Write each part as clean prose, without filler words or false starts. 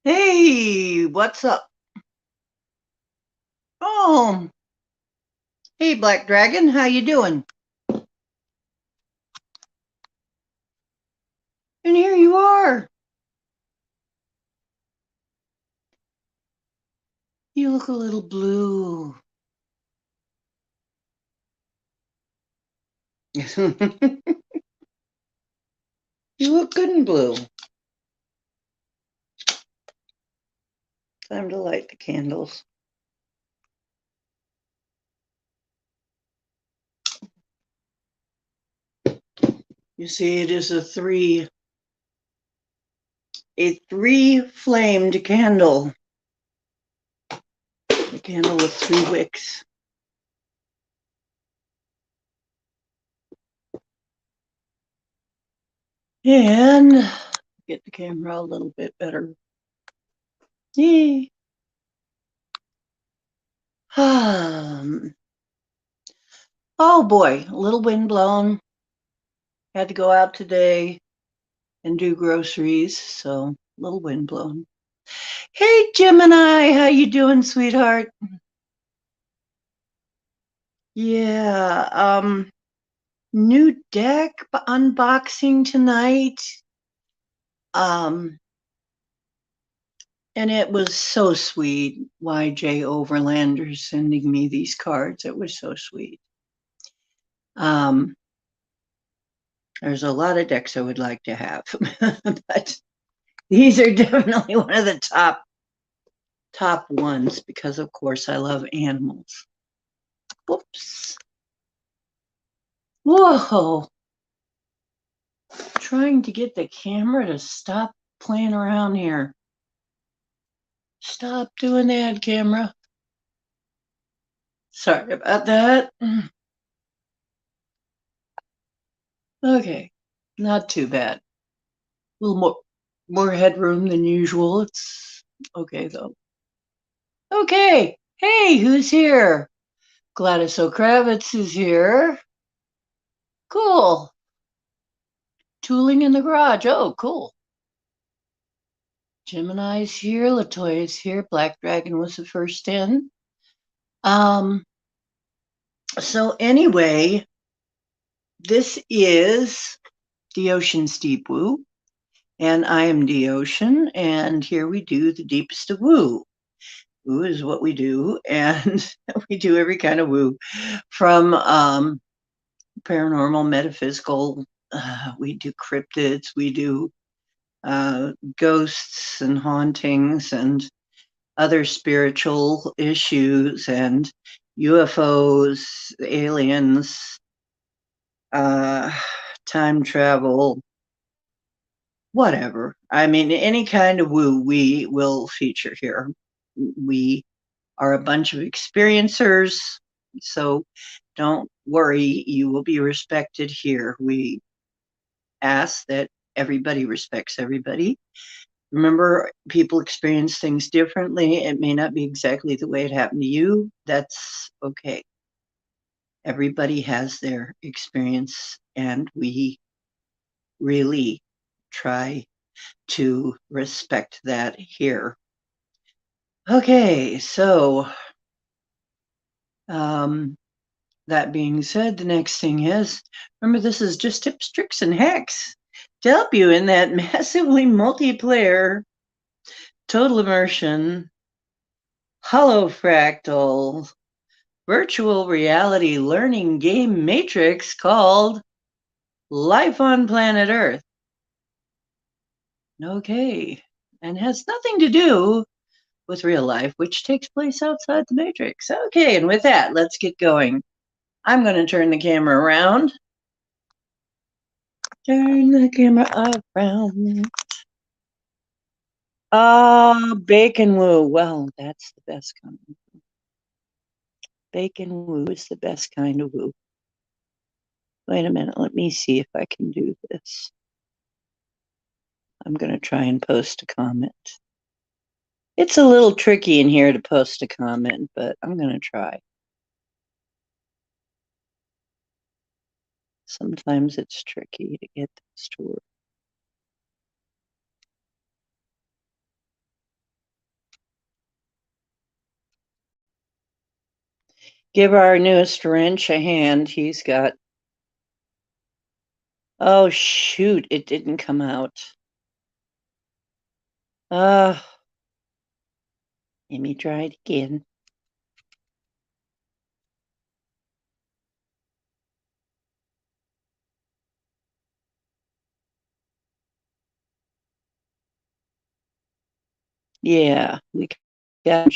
Hey, what's up? Oh, hey, Black Dragon, how you doing? And here you are. You look a little blue. You look good in blue. Time to light the candles. You see, it is a three flamed candle. A candle with 3 wicks. And get the camera a little bit better. Yay. Oh boy, a little wind blown. Had to go out today and do groceries, so a little wind blown. Hey Gemini, how you doing, sweetheart? Yeah, new deck unboxing tonight. Um, and it was so sweet. YJ Overlander sending me these cards. It was so sweet. Um, there's a lot of decks I would like to have, but these are definitely one of the top ones because of course I love animals. Whoops. Whoa. Trying to get the camera to stop playing around here. Stop doing that, camera. Sorry about that. Okay, not too bad. A little more headroom than usual. It's okay though. Okay. Hey, who's here? Gladys O'Kravitz is here. Cool. Tooling in the garage. Oh, cool. Gemini's here. Latoya's here. Black Dragon was the first in. Um, so anyway, this is the Ocean's Deep Woo, and I am the Ocean, and here we do the deepest of woo. Woo is what we do, and we do every kind of woo, from paranormal, metaphysical. We do cryptids, we do ghosts and hauntings, and other spiritual issues, and UFOs, aliens, uh, time travel, whatever. I mean, any kind of woo we will feature here. We are a bunch of experiencers, so don't worry, you will be respected here. We ask that everybody respects everybody. Remember, people experience things differently. It may not be exactly the way it happened to you. That's okay. Everybody has their experience, and we really try to respect that here. Okay, so that being said, the next thing is, remember, this is just tips, tricks, and hacks to help you in that massively multiplayer, total immersion, holofractal, virtual reality learning game matrix called Life on Planet Earth. Okay, and has nothing to do with real life, which takes place outside the matrix. Okay, and with that, let's get going. I'm going to turn the camera around. Turn the camera around. Bacon woo. Well, that's the best kind. Bacon woo is the best kind of woo. Wait a minute. Let me see if I can do this. I'm going to try and post a comment. It's a little tricky in here to post a comment, but I'm going to try. Sometimes it's tricky to get this to work. Give our newest wrench a hand. He's got... Oh, shoot. It didn't come out. Let me try it again. Yeah, we got...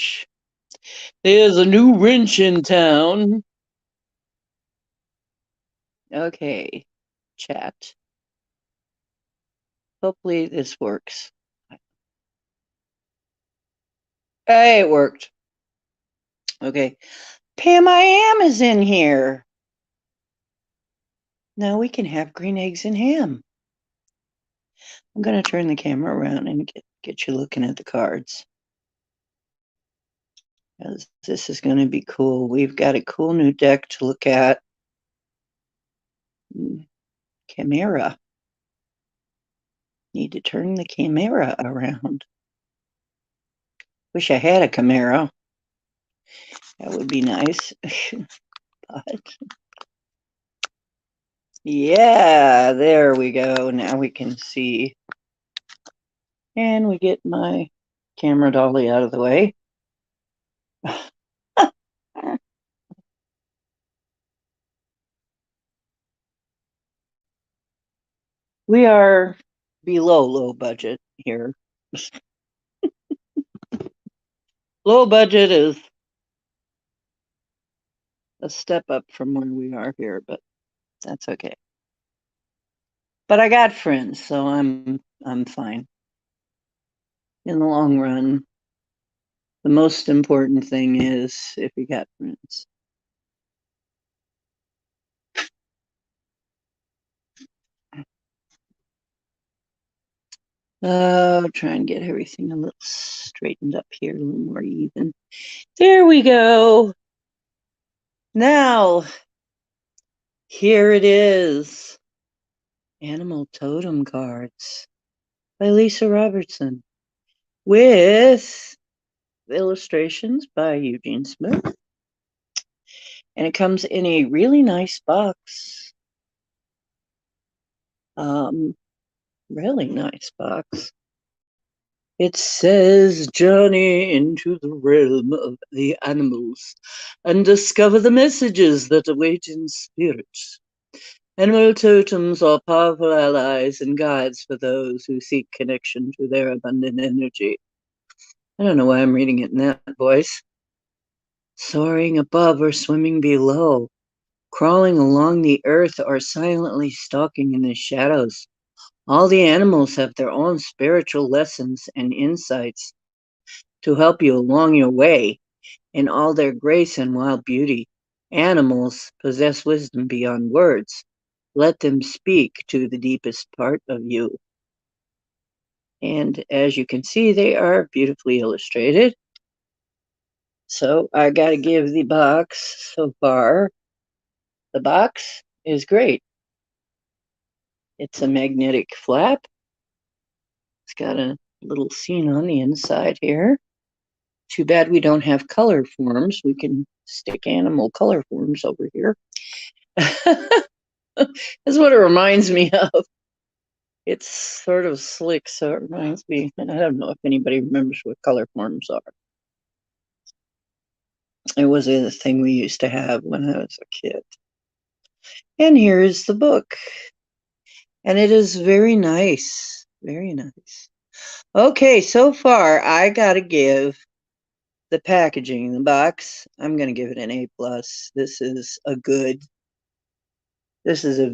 There's a new wrench in town. Okay, chat. Hopefully this works. Hey, it worked. Okay. Pam I Am is in here. Now we can have green eggs and ham. I'm going to turn the camera around and get you looking at the cards. This is going to be cool. We've got a cool new deck to look at. Camera. Need to turn the camera around. Wish I had a Camaro. That would be nice. But yeah, there we go. Now we can see. And we get my camera dolly out of the way. We are below low budget here. Low budget is a step up from where we are here, but that's okay. But I got friends, so I'm fine. In the long run, the most important thing is if you got friends. Try and get everything a little straightened up here, a little more even. There we go. Now, here it is. Animal Totem cards by Lisa Robertson with illustrations by Eugene Smith. And it comes in a really nice box. Really nice box. It says, journey into the realm of the animals and discover the messages that await in spirit. Animal totems are powerful allies and guides for those who seek connection to their abundant energy. I don't know why I'm reading it in that voice. Soaring above or swimming below, crawling along the earth or silently stalking in the shadows. All the animals have their own spiritual lessons and insights to help you along your way in all their grace and wild beauty. Animals possess wisdom beyond words. Let them speak to the deepest part of you. And as you can see, they are beautifully illustrated. So I got to give the box so far. The box is great. It's a magnetic flap. It's got a little scene on the inside here. Too bad we don't have color forms. We can stick animal color forms over here. That's what it reminds me of. It's sort of slick, so it reminds me, and I don't know if anybody remembers what color forms are. It was a thing we used to have when I was a kid. And here is the book. And it is very nice. Very nice. Okay, so far I gotta give the packaging, the box, I'm gonna give it an A+. This is a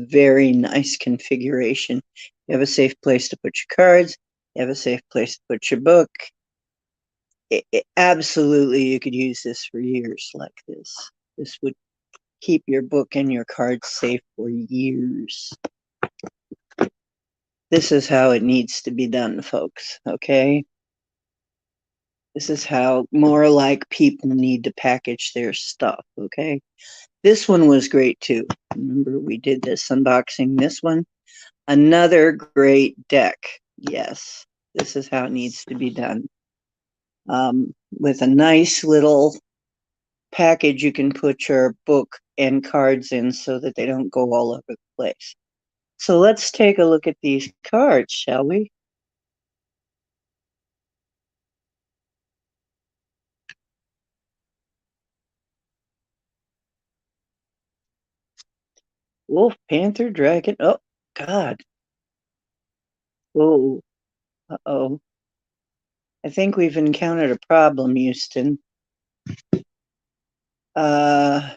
very nice configuration. You have a safe place to put your cards. You have a safe place to put your book. Absolutely, you could use this for years like this. This would keep your book and your cards safe for years. This is how it needs to be done, folks, okay? This is how more like people need to package their stuff, okay? This one was great too. Remember, we did this unboxing. This one, another great deck. Yes, this is how it needs to be done. With a nice little package you can put your book and cards in so that they don't go all over the place. So let's take a look at these cards, shall we? Wolf, panther, dragon. Oh, God. Oh, uh-oh. I think we've encountered a problem, Houston. I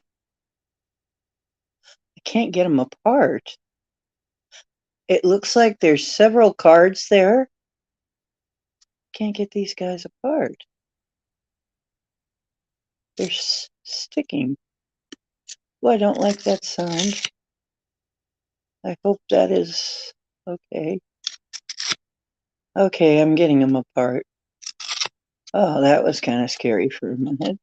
can't get them apart. It looks like there's several cards there. Can't get these guys apart. They're sticking. Well, I don't like that sound. I hope that is okay. Okay, I'm getting them apart. Oh, that was kind of scary for a minute.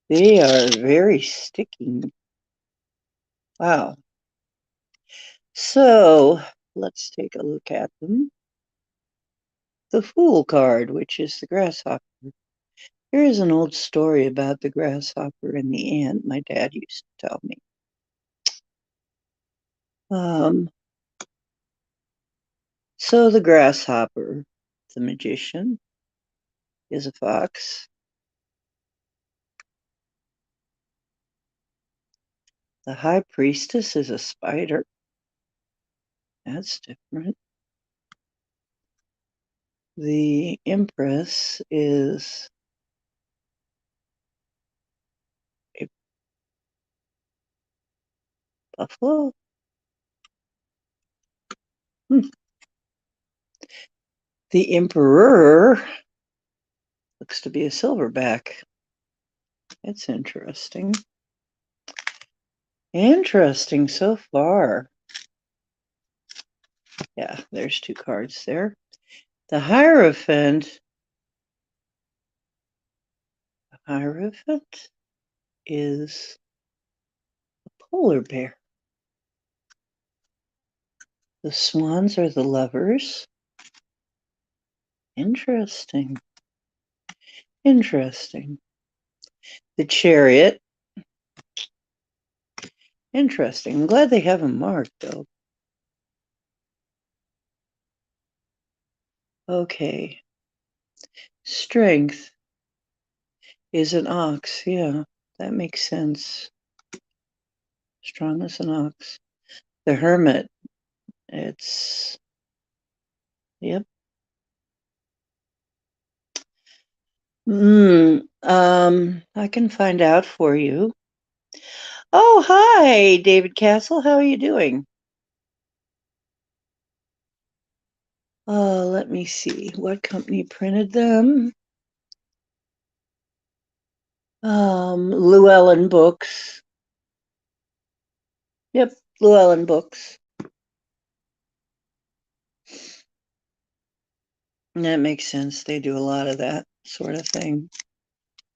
They are very sticky. Wow. So let's take a look at them. The Fool card, which is the grasshopper. Here is an old story about the grasshopper and the ant my dad used to tell me. So the grasshopper, the magician, is a fox. The high priestess is a spider. That's different. The empress is a buffalo. Hmm. The emperor looks to be a silverback. That's interesting. Interesting so far. Yeah, there's two cards there. The Hierophant is a polar bear. The swans are the lovers. Interesting. Interesting. The chariot. Interesting. I'm glad they have them marked, though. Okay. Strength is an ox. Yeah, that makes sense. Strong as an ox. The hermit. It's, yep. I can find out for you. Oh, hi, David Castle. How are you doing? Let me see. What company printed them? Llewellyn Books. Yep, Llewellyn Books. And that makes sense. They do a lot of that sort of thing.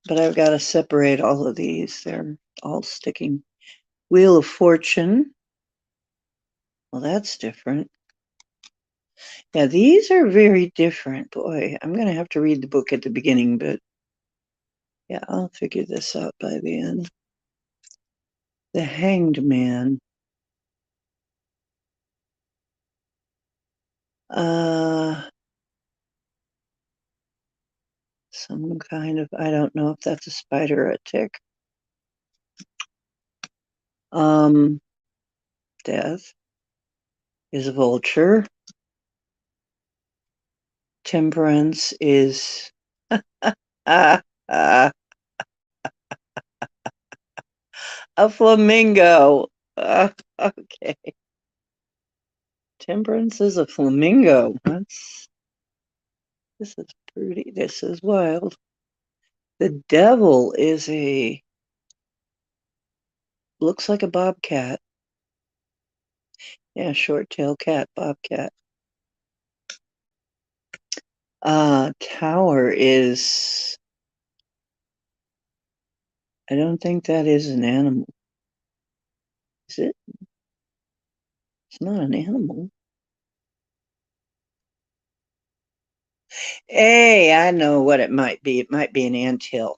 But I've got to separate all of these. They're all sticking. Wheel of Fortune. Well, that's different. Yeah, these are very different. Boy, I'm going to have to read the book at the beginning, but yeah, I'll figure this out by the end. The Hanged Man. Some kind of, I don't know if that's a spider or a tick. Death is a vulture. Temperance is a flamingo. Okay. Temperance is a flamingo. This is pretty. This is wild. The devil is looks like a bobcat. Yeah, short-tailed cat, bobcat. Tower is, I don't think that is an animal. Is it? It's not an animal. Hey, I know what it might be. It might be an anthill.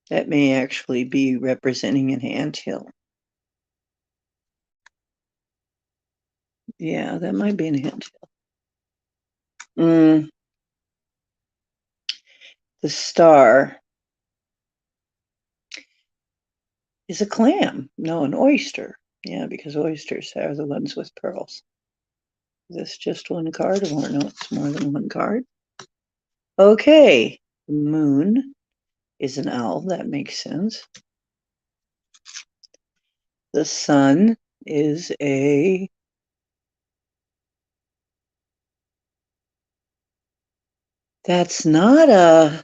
That may actually be representing an anthill. Yeah, that might be an anthill. The star is a clam. No, an oyster. Yeah, because oysters are the ones with pearls. Is this just one card? Or no, it's more than one card. Okay, the moon is an owl. That makes sense. The sun is a that's not a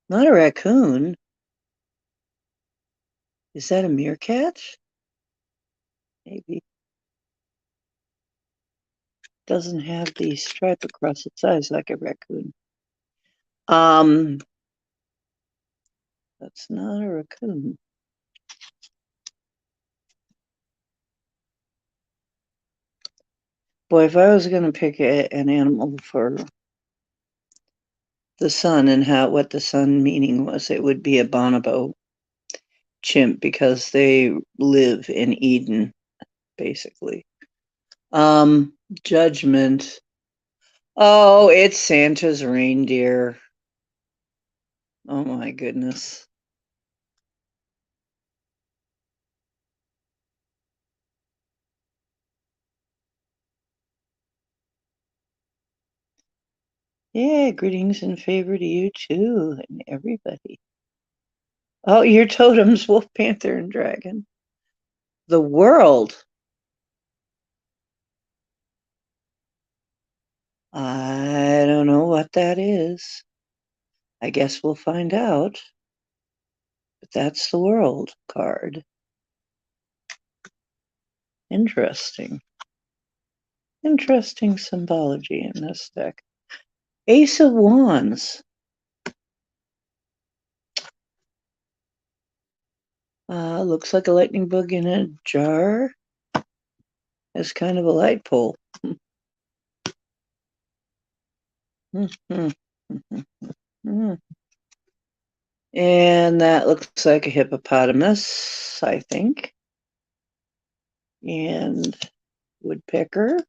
raccoon. Is that a meerkat? Maybe. Doesn't have the stripe across its eyes like a raccoon. That's not a raccoon. Boy, if I was going to pick an animal for the sun and what the sun meaning was, it would be a bonobo chimp because they live in Eden, basically. Judgment. Oh, it's Santa's reindeer. Oh my goodness. Yeah, greetings and favor to you too, and everybody. Oh, your totems, wolf, panther, and dragon. The world. I don't know what that is. I guess we'll find out. But that's the world card. Interesting. Interesting symbology in this deck. Ace of Wands. Looks like a lightning bug in a jar. It's kind of a light pole. And that looks like a hippopotamus, I think. And woodpecker.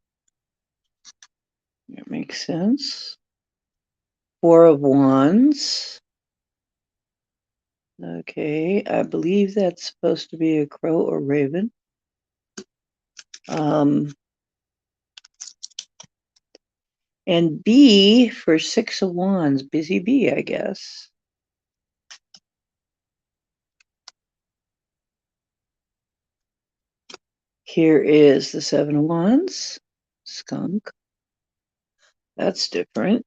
That makes sense. Four of Wands. Okay, I believe that's supposed to be a crow or raven. And B for Six of Wands, busy bee, I guess. Here is the Seven of Wands, skunk. That's different.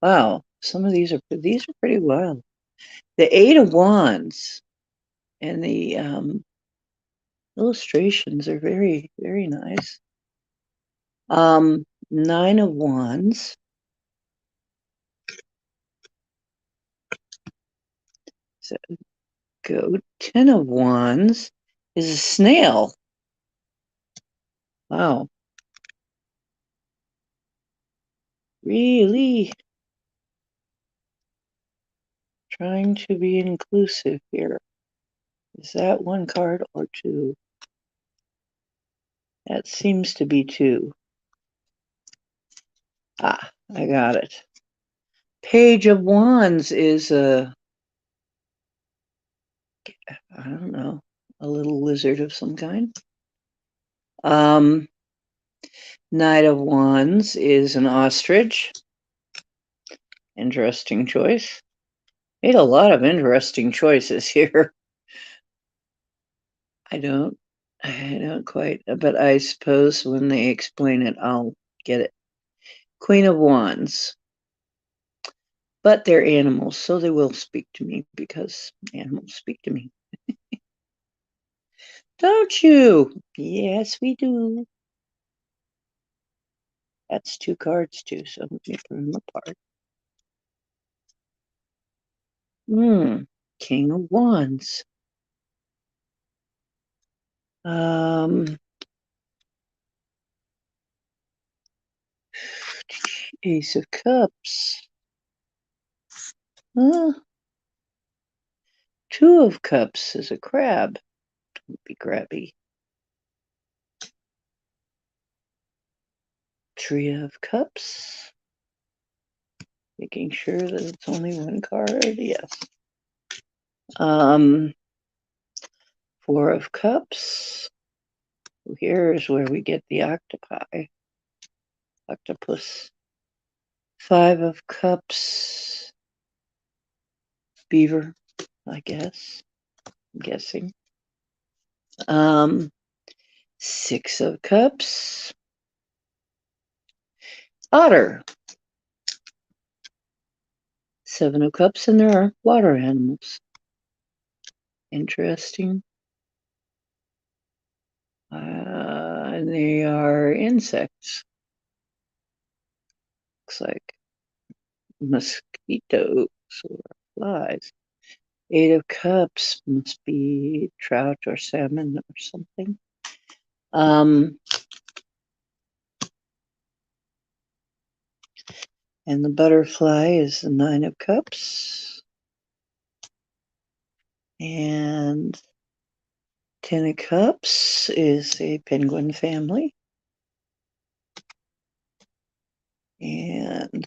Wow, some of these are pretty wild. The Eight of Wands and the illustrations are very, very nice. Nine of Wands. So go. 10 of Wands is a snail. Wow. Really trying to be inclusive here. Is that one card or two? That seems to be two. Ah, I got it. Page of Wands is I don't know, a little lizard of some kind. Knight of Wands is an ostrich. Interesting choice. Made a lot of interesting choices here. I don't quite, but I suppose when they explain it, I'll get it. Queen of Wands. But they're animals, so they will speak to me because animals speak to me. Don't you? Yes, we do. That's two cards too, so let me put them apart. King of Wands. Ace of Cups. Two of Cups is a crab. Don't be crabby. Three of Cups. Making sure that it's only one card. Yes. Four of Cups. Here's where we get the octopi. Octopus. Five of Cups. Beaver, I guess. I'm guessing. Six of Cups. Otter. Seven of Cups, and there are water animals. Interesting. And they are insects. Looks like mosquitoes or flies. Eight of Cups must be trout or salmon or something. And the butterfly is the Nine of Cups. And 10 of Cups is a penguin family. And,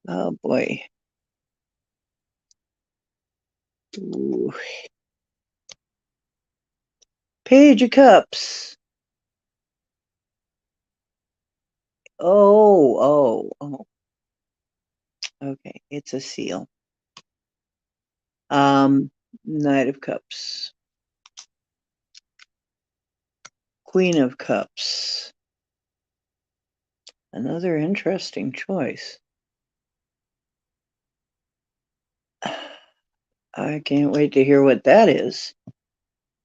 oh boy. Ooh. Page of Cups. Oh. Okay, it's a seal. Knight of Cups. Queen of Cups. Another interesting choice. I can't wait to hear what that is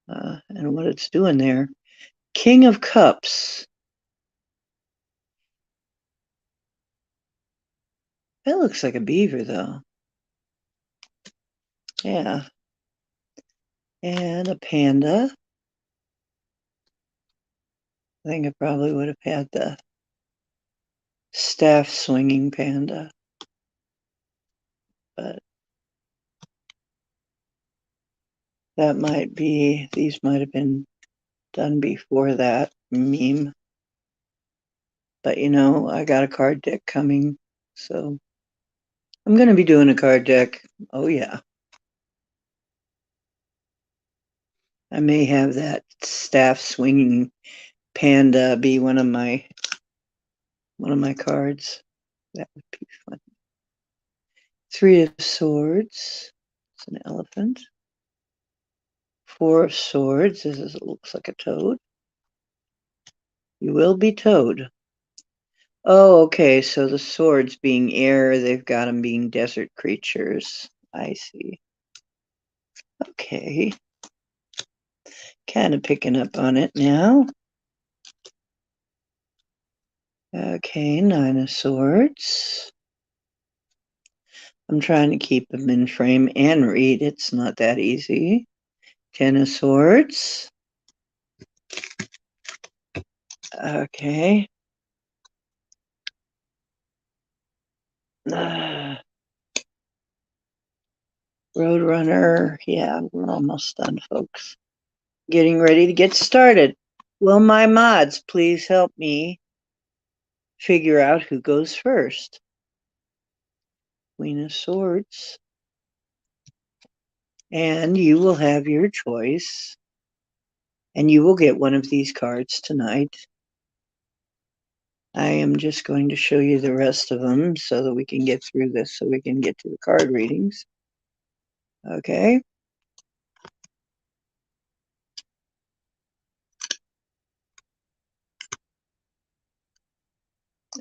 and what it's doing there. King of Cups. That looks like a beaver, though. Yeah. And a panda. I think I probably would have had the staff swinging panda. But that might be, these might have been done before that meme. But you know, I got a card deck coming, so I'm going to be doing a card deck. Oh yeah. I may have that staff swinging panda be one of my cards. That would be fun. Three of Swords. It's an elephant. Four of Swords. It looks like a toad. You will be towed. Oh, okay. So the swords being air, they've got them being desert creatures. I see. Okay. Kind of picking up on it now. Okay, Nine of Swords. I'm trying to keep them in frame and read. It's not that easy. 10 of Swords. Okay. Roadrunner. Yeah, we're almost done, folks. Getting ready to get started. Will my mods please help me figure out who goes first? Queen of Swords. And you will have your choice. And you will get one of these cards tonight. I am just going to show you the rest of them so that we can get through this, so we can get to the card readings. Okay.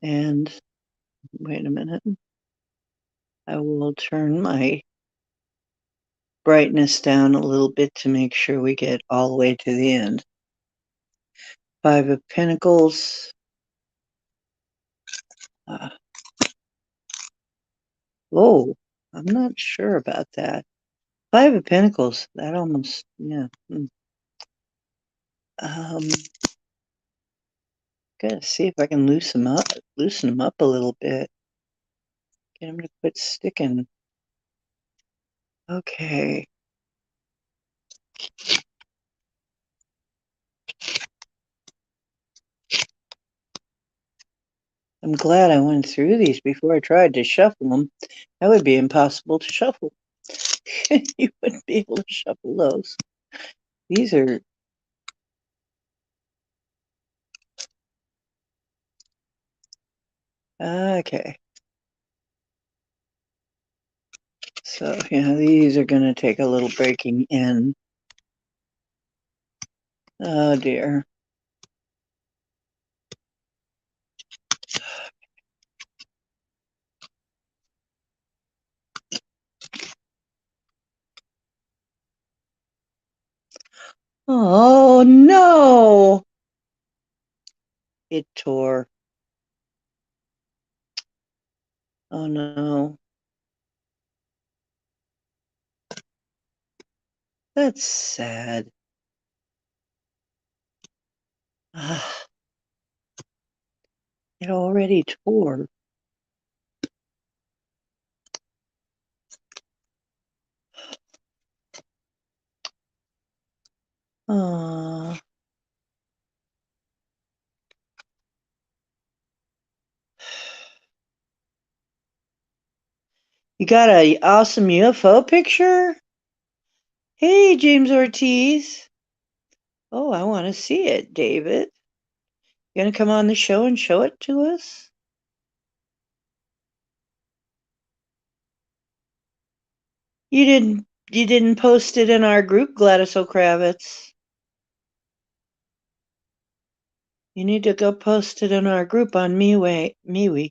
And wait a minute. I will turn my brightness down a little bit to make sure we get all the way to the end. Five of Pentacles. Whoa, I'm not sure about that. Five of Pentacles. That almost, yeah. Gotta see if I can loosen them up a little bit. Get them to quit sticking. Okay. I'm glad I went through these before I tried to shuffle them. That would be impossible to shuffle. You wouldn't be able to shuffle those. These are okay. So, yeah, these are going to take a little breaking in. Oh, dear. Oh, no. It tore. Oh, no. That's sad. Ah, it already tore. Oh, you got an awesome UFO picture? Hey, James Ortiz. Oh, I want to see it, David. You gonna come on the show and show it to us? You didn't post it in our group, Gladys O'Kravitz. You need to go post it in our group on MeWe.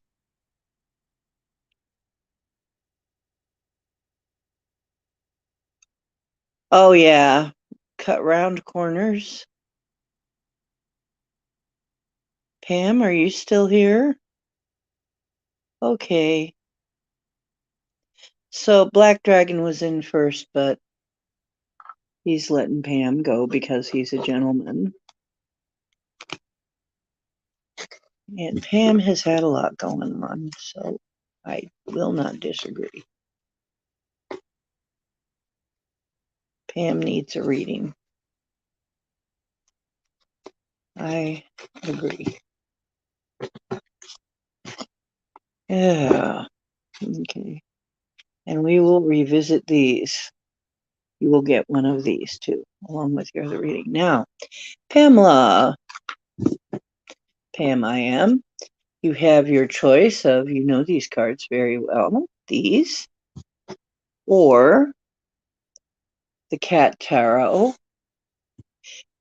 Oh yeah. Cut round corners. Pam, are you still here? Okay. So Black Dragon was in first, but he's letting Pam go because he's a gentleman. And Pam has had a lot going on, so I will not disagree. Pam needs a reading. I agree. Yeah. Okay. And we will revisit these. You will get one of these too, along with your other reading. Now, Pamela, Pam, I am. You have your choice of, you know these cards very well, these, or the Cat Tarot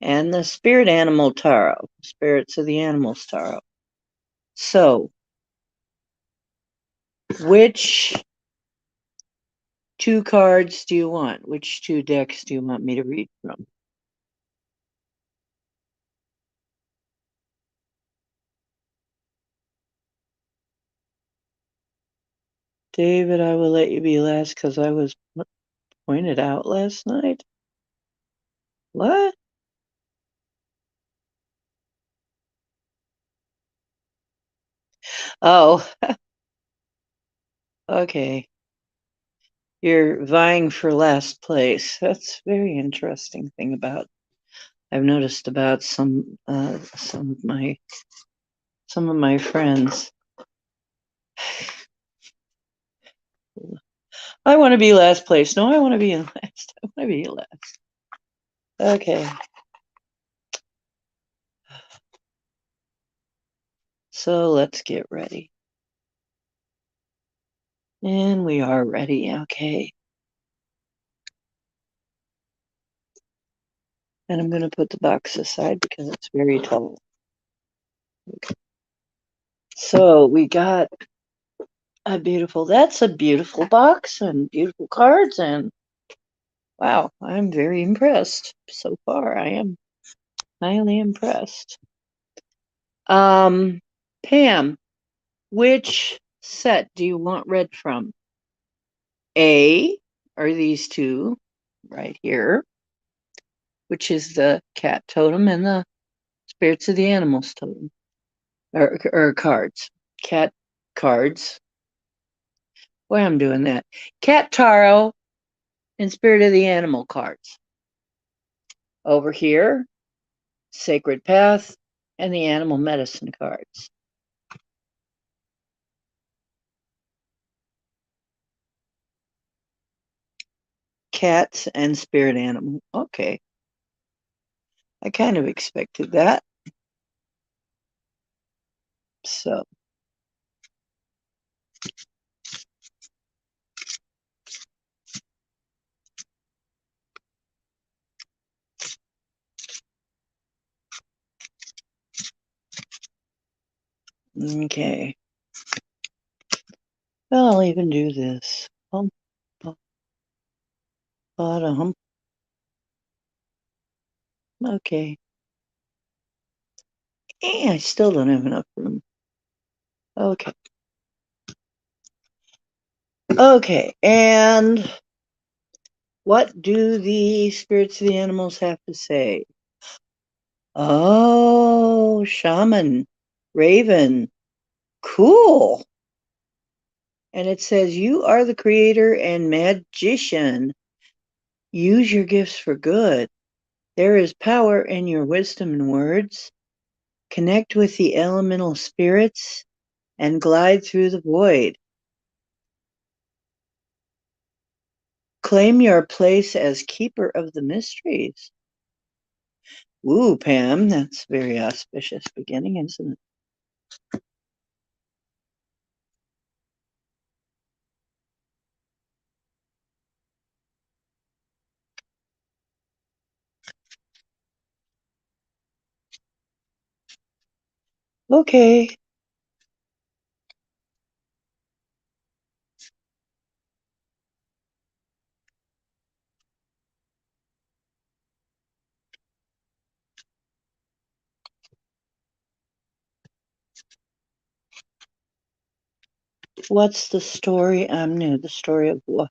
and the Spirit Animal Tarot, Spirits of the Animals Tarot. So, which two cards do you want? Which two decks do you want me to read from? David, I will let you be last because I was pointed out last night. What? Oh, okay. You're vying for last place. That's a very interesting thing about I've noticed about some of my friends. I want to be last place. No, I want to be in last. I want to be last. Okay. So let's get ready. And we are ready. Okay. And I'm going to put the box aside because it's very tall. Okay. So we got that's a beautiful box and beautiful cards. And wow, I'm very impressed so far. I am highly impressed. Pam, which set do you want read from? A are these two right here, which is the cat totem and the spirits of the animals totem, or cards. Cat cards. Boy, I'm doing that. Cat tarot and Spirit of the Animal cards. Over here, Sacred Path and the Animal Medicine cards. Cats and Spirit Animal. Okay. I kind of expected that. So. Okay. Well, I'll even do this. Bottom. Okay. I still don't have enough room. Okay. Okay, and what do the spirits of the animals have to say? Oh, shaman, raven, cool. And it says, you are the creator and magician. Use your gifts for good. There is power in your wisdom and words. Connect with the elemental spirits and glide through the void. Claim your place as keeper of the mysteries. Ooh, Pam, that's a very auspicious beginning, isn't it? Okay. What's the story? I'm new. The story of what?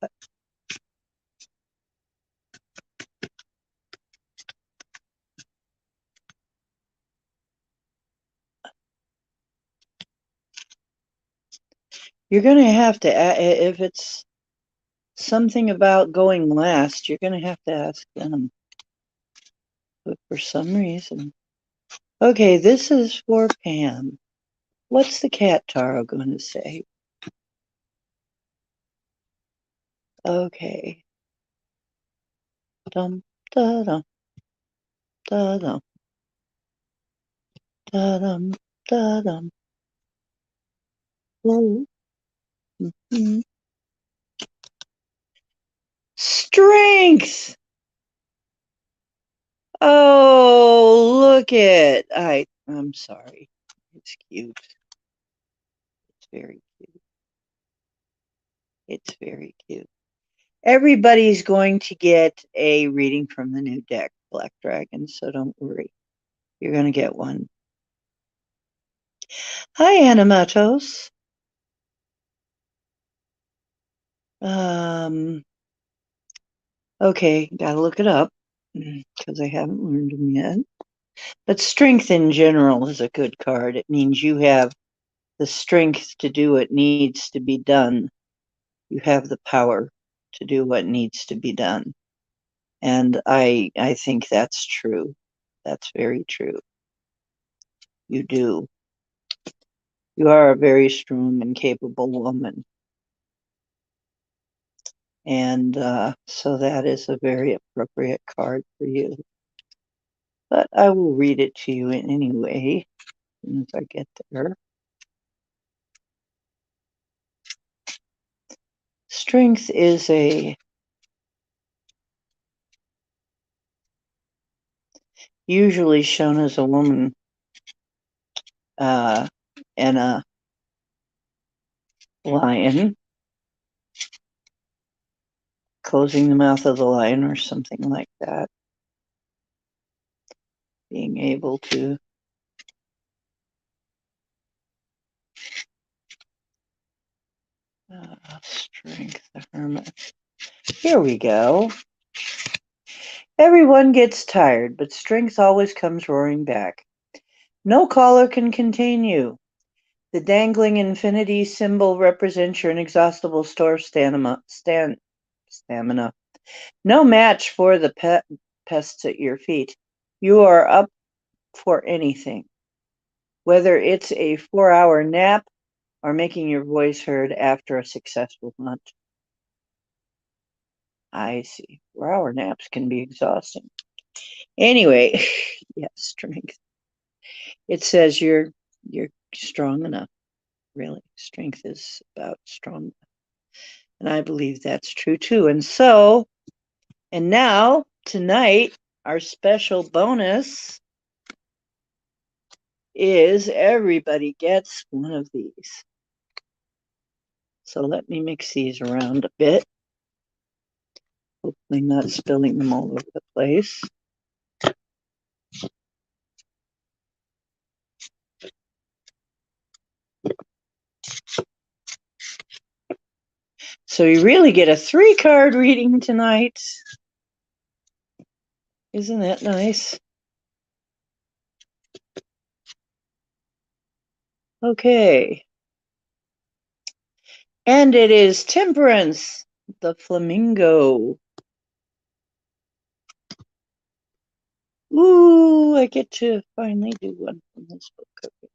You're going to have to, if it's something about going last, you're going to have to ask them. But for some reason. Okay, this is for Pam. What's the cat tarot going to say? Okay. Dum, da, dum, da, dum, da, dum, da, dum. Whoa. Mm-hmm. Strength! Oh, look it. I'm sorry. It's cute. It's very cute. It's very cute. Everybody's going to get a reading from the new deck, Black Dragon, so don't worry. You're going to get one. Hi, Animatos. Okay, gotta look it up because I haven't learned them yet. But strength in general is a good card. It means you have the strength to do what needs to be done. You have the power to do what needs to be done. And I think that's true. That's very true. You do. You are a very strong and capable woman. And so that is a very appropriate card for you. But I will read it to you in any way as soon as I get there. Strength is usually shown as a woman and a lion, closing the mouth of the lion or something like that. Being able to strength, the hermit. Here we go. Everyone gets tired, but strength always comes roaring back. No collar can contain you. The dangling infinity symbol represents your inexhaustible store of stamina. No match for the pests at your feet. You are up for anything, whether it's a 4-hour nap or making your voice heard after a successful hunt. I see. 4-hour naps can be exhausting. Anyway, yes, strength. It says you're strong enough. Really, strength is about strong, and I believe that's true too. And now tonight, our special bonus is everybody gets one of these. So let me mix these around a bit. Hopefully not spilling them all over the place. So you really get a 3-card reading tonight. Isn't that nice? Okay. And it is Temperance, the flamingo. Ooh, I get to finally do one from this book.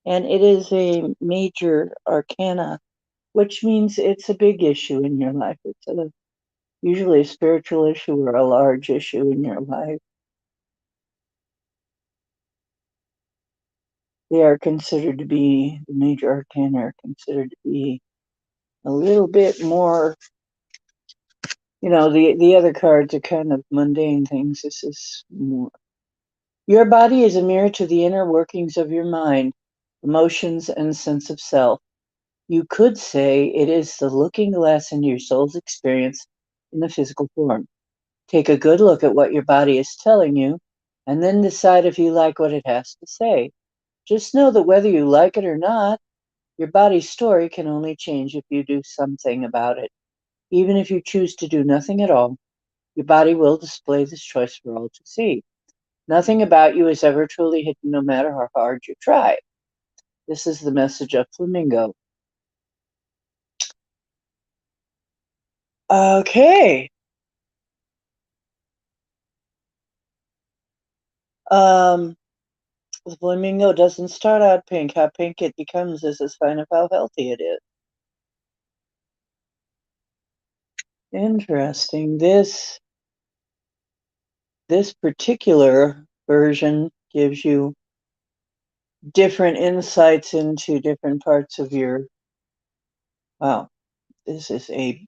And it is a major arcana, which means it's a big issue in your life. It's usually a spiritual issue or a large issue in your life. They are considered to be, the major arcana are considered to be a little bit more, the other cards are kind of mundane things. This is more. Your body is a mirror to the inner workings of your mind, emotions, and sense of self. You could say it is the looking glass into your soul's experience in the physical form. Take a good look at what your body is telling you, and then decide if you like what it has to say. Just know that whether you like it or not, your body's story can only change if you do something about it. Even if you choose to do nothing at all, your body will display this choice for all to see. Nothing about you is ever truly hidden, no matter how hard you try. This is the message of Flamingo. Okay. The flamingo doesn't start out pink. How pink it becomes is a sign of how healthy it is. Interesting. This particular version gives you different insights into different parts of your. Wow, this is a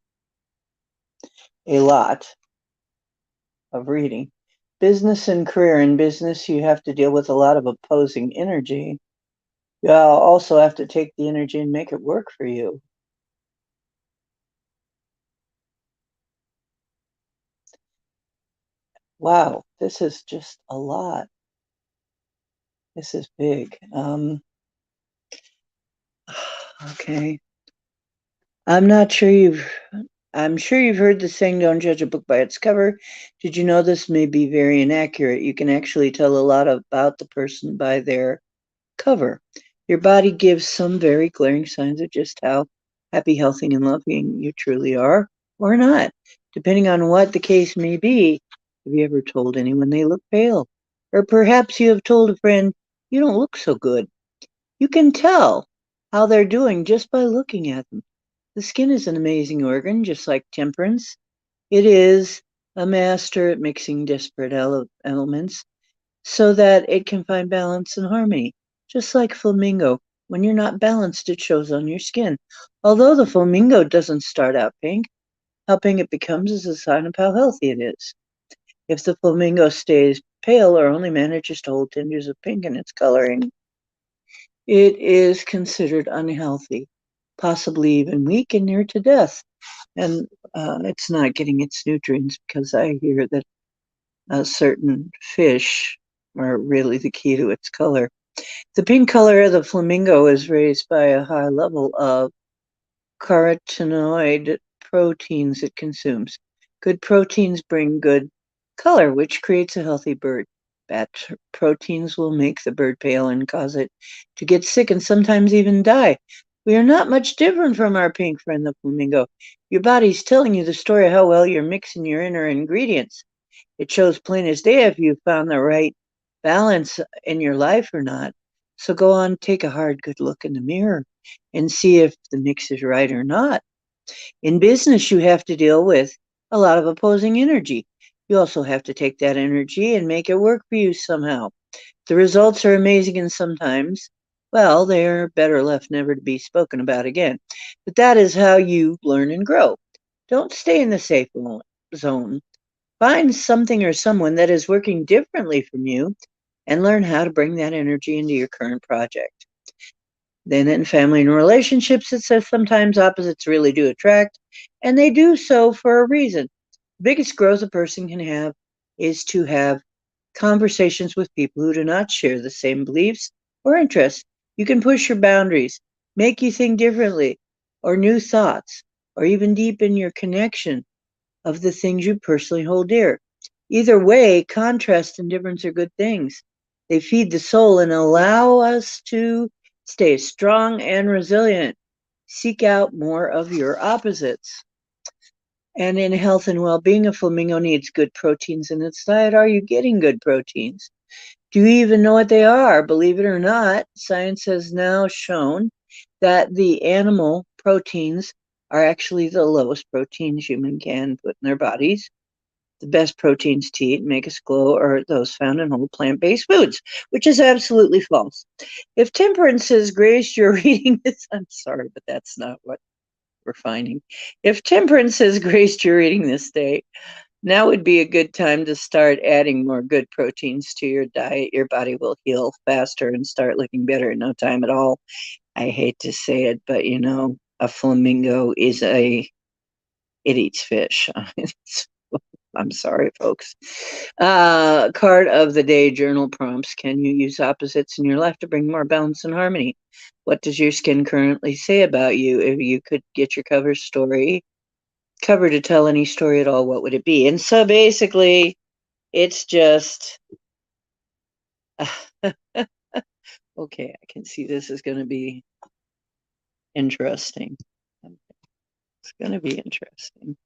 lot of reading. Business and career. In business, you have to deal with a lot of opposing energy. You also have to take the energy and make it work for you. Wow, this is just a lot. This is big. Okay. I'm sure you've heard the saying, don't judge a book by its cover. Did you know this may be very inaccurate? You can actually tell a lot about the person by their cover. Your body gives some very glaring signs of just how happy, healthy, and loving you truly are, or not, depending on what the case may be. Have you ever told anyone they look pale? Or perhaps you have told a friend, you don't look so good. You can tell how they're doing just by looking at them. The skin is an amazing organ, just like temperance. It is a master at mixing disparate elements so that it can find balance and harmony. Just like flamingo, when you're not balanced, it shows on your skin. Although the flamingo doesn't start out pink, how pink it becomes is a sign of how healthy it is. If the flamingo stays pale or only manages to hold tinges of pink in its coloring, it is considered unhealthy, possibly even weak and near to death. And it's not getting its nutrients because I hear that certain fish are really the key to its color. The pink color of the flamingo is raised by a high level of carotenoid proteins it consumes. Good proteins bring good color, which creates a healthy bird. Bad proteins will make the bird pale and cause it to get sick and sometimes even die. We are not much different from our pink friend, the flamingo. Your body's telling you the story of how well you're mixing your inner ingredients. It shows plain as day if you've found the right balance in your life or not. So go on, take a hard, good look in the mirror and see if the mix is right or not. In business, you have to deal with a lot of opposing energy. You also have to take that energy and make it work for you somehow. The results are amazing, and sometimes, well, they're better left never to be spoken about again. But that is how you learn and grow. Don't stay in the safe zone. Find something or someone that is working differently from you and learn how to bring that energy into your current project. Then in family and relationships, it says sometimes opposites really do attract, and they do so for a reason. The biggest growth a person can have is to have conversations with people who do not share the same beliefs or interests. You can push your boundaries, make you think differently, or new thoughts, or even deepen your connection of the things you personally hold dear. Either way, contrast and difference are good things. They feed the soul and allow us to stay strong and resilient. Seek out more of your opposites. And in health and well being, a flamingo needs good proteins in its diet. Are you getting good proteins? Do you even know what they are? Believe it or not, science has now shown that the animal proteins are actually the lowest proteins human can put in their bodies. The best proteins to eat and make us glow are those found in whole plant-based foods, which is absolutely false. If temperance has graced your reading this, I'm sorry, but that's not what we're finding. If temperance has graced your reading this day, now would be a good time to start adding more good proteins to your diet. Your body will heal faster and start looking better in no time at all. I hate to say it, but you know, a flamingo it eats fish. I'm sorry, folks. Card of the day journal prompts. Can you use opposites in your life to bring more balance and harmony? What does your skin currently say about you? If you could get your cover to tell any story at all, what would it be? And so basically, it's just okay. I can see this is going to be interesting. It's going to be interesting.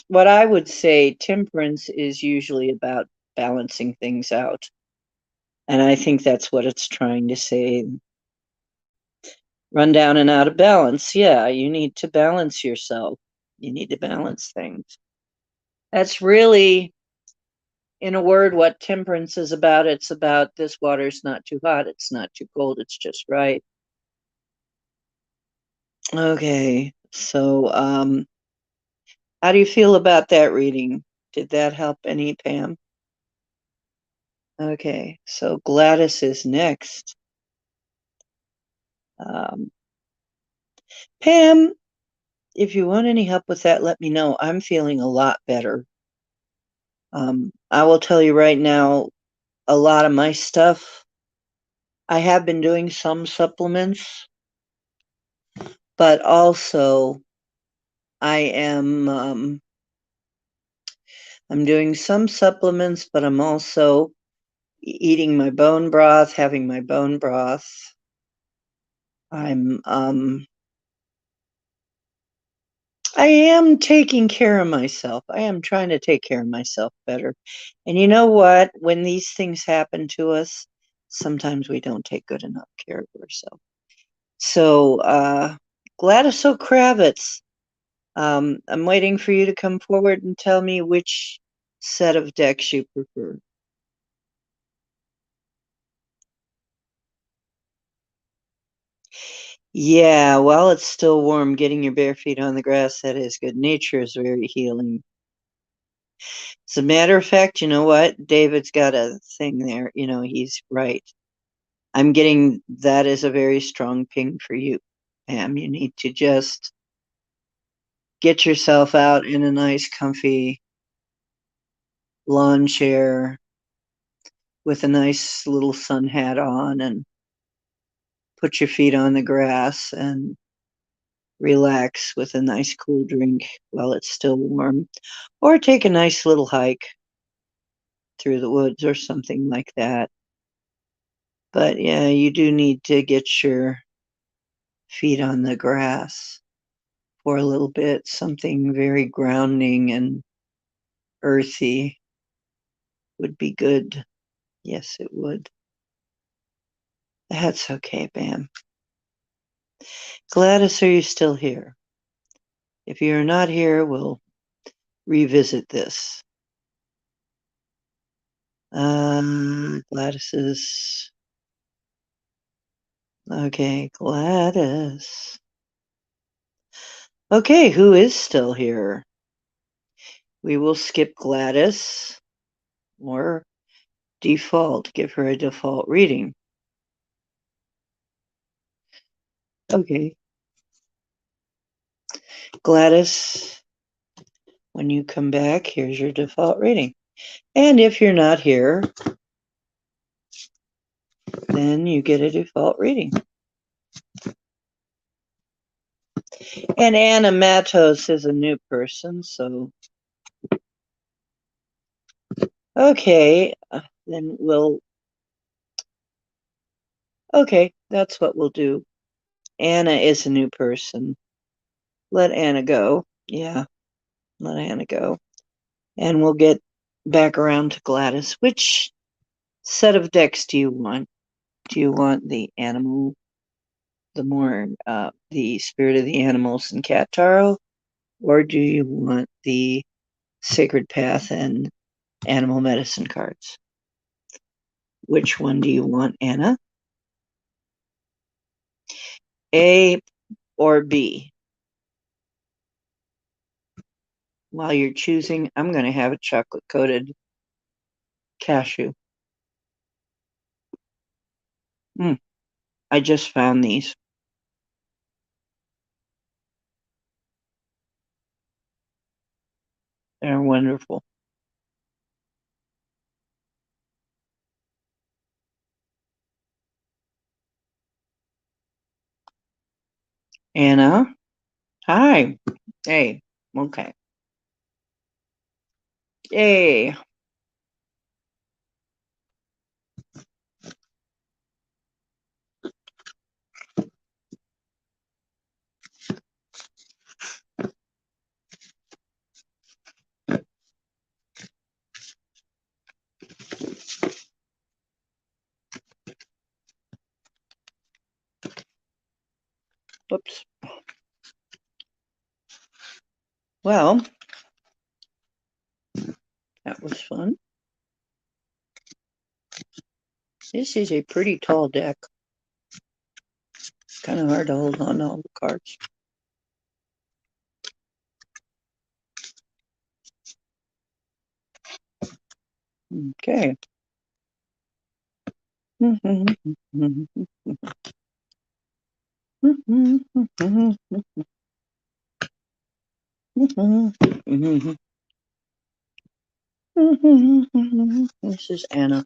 What I would say, temperance is usually about balancing things out. And I think that's what it's trying to say. Run down and out of balance. Yeah, you need to balance yourself. You need to balance things. That's really, in a word, what temperance is about. It's about this water's not too hot, it's not too cold, it's just right. Okay, so how do you feel about that reading? Did that help any, Pam? Okay, so Gladys is next. Pam, if you want any help with that, let me know. I'm feeling a lot better. I will tell you right now, a lot of my stuff, I have been doing some supplements, but also I am I'm doing some supplements, but I'm also eating my bone broth, having my bone broth. I am taking care of myself. I am trying to take care of myself better. And you know what? When these things happen to us, sometimes we don't take good enough care of ourselves. So, Gladys O'Kravitz, I'm waiting for you to come forward and tell me which set of decks you prefer. Yeah, while it's still warm, getting your bare feet on the grass, that is good. Nature is very healing. As a matter of fact, you know what? David's got a thing there. You know, he's right. I'm getting that is a very strong ping for you, Pam. You need to just get yourself out in a nice, comfy lawn chair with a nice little sun hat on and put your feet on the grass and relax with a nice cool drink while it's still warm, or take a nice little hike through the woods or something like that. But yeah, you do need to get your feet on the grass for a little bit, something very grounding and earthy would be good. Yes, it would. That's okay, Bam. Gladys, are you still here? If you're not here, we'll revisit this. Gladys is. Okay, Gladys. Okay, who is still here? We will skip Gladys or default, give her a default reading. Okay. Gladys, when you come back, here's your default reading. And if you're not here, then you get a default reading. And Anna Matos is a new person, so okay, then okay, that's what we'll do. Anna is a new person. Let Anna go. Yeah, let Anna go. And we'll get back around to Gladys. Which set of decks do you want? Do you want the animal, the spirit of the animals and cat tarot? Or do you want the sacred path and animal medicine cards? Which one do you want, Anna? A or B? While you're choosing, I'm going to have a chocolate coated cashew. I just found these. They're wonderful. Anna, hi. Hey, okay. Hey. Whoops. Well, that was fun. This is a pretty tall deck. Kind of hard to hold on to all the cards. Okay. This is Anna.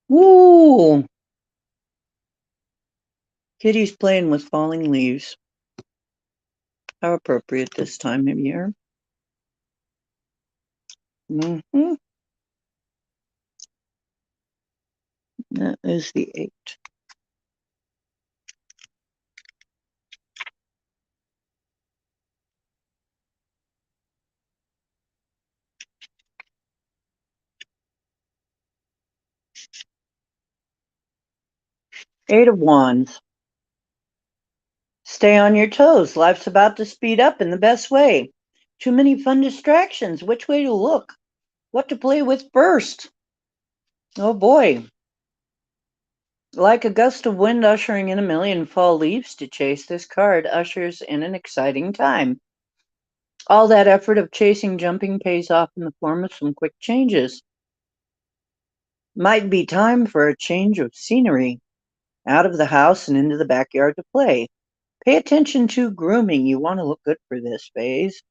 Woo! Kitty's playing with falling leaves. How appropriate this time of year. That is the 8. Eight of Wands. Stay on your toes. Life's about to speed up in the best way. Too many fun distractions. Which way to look? What to play with first? Oh boy. Like a gust of wind ushering in a million fall leaves to chase, this card ushers in an exciting time. All that effort of chasing, jumping pays off in the form of some quick changes. Might be time for a change of scenery. Out of the house and into the backyard to play. Pay attention to grooming. You want to look good for this phase.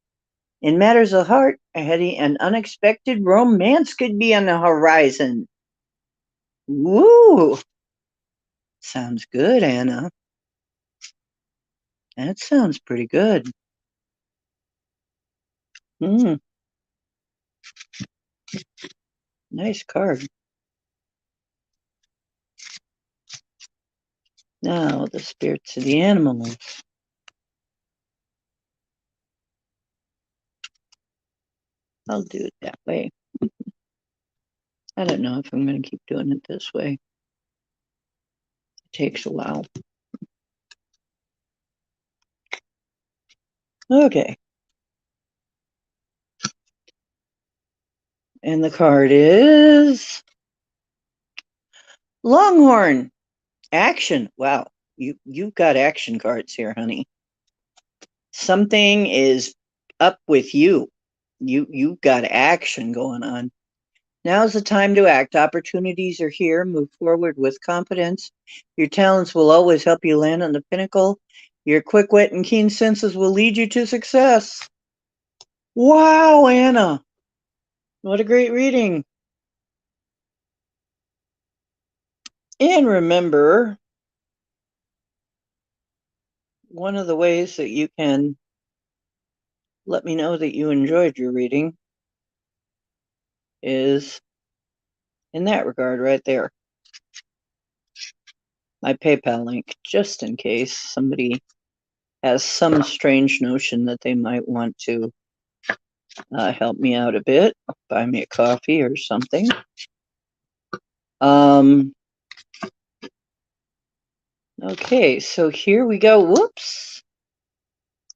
In matters of heart, a heady and unexpected romance could be on the horizon. Woo! Sounds good, Anna. That sounds pretty good. Nice card. Now, the spirits of the animals. I'll do it that way. I don't know if I'm going to keep doing it this way. It takes a while. Okay. And the card is Longhorn. Action. Wow. You've got action cards here, honey. Something is up with you. You've got action going on. Now's the time to act. Opportunities are here. Move forward with confidence. Your talents will always help you land on the pinnacle. Your quick wit and keen senses will lead you to success. Wow, Anna. What a great reading. And remember, one of the ways that you can let me know that you enjoyed your reading is in that regard right there. My PayPal link, just in case somebody has some strange notion that they might want to help me out a bit, buy me a coffee or something. Okay, so here we go. Whoops.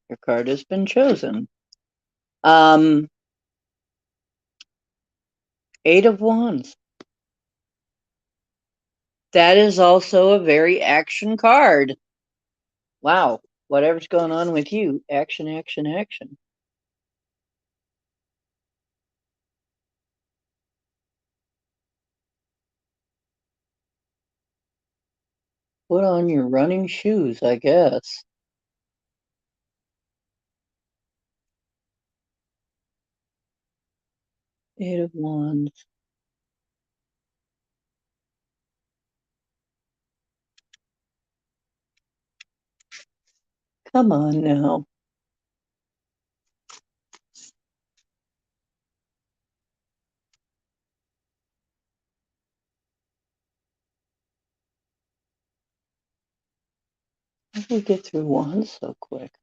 Your card has been chosen. Eight of Wands. That is also a very action card. Wow. Whatever's going on with you, action, action, action. Put on your running shoes, I guess. Eight of Wands. Come on now. How did we get through Wands so quick?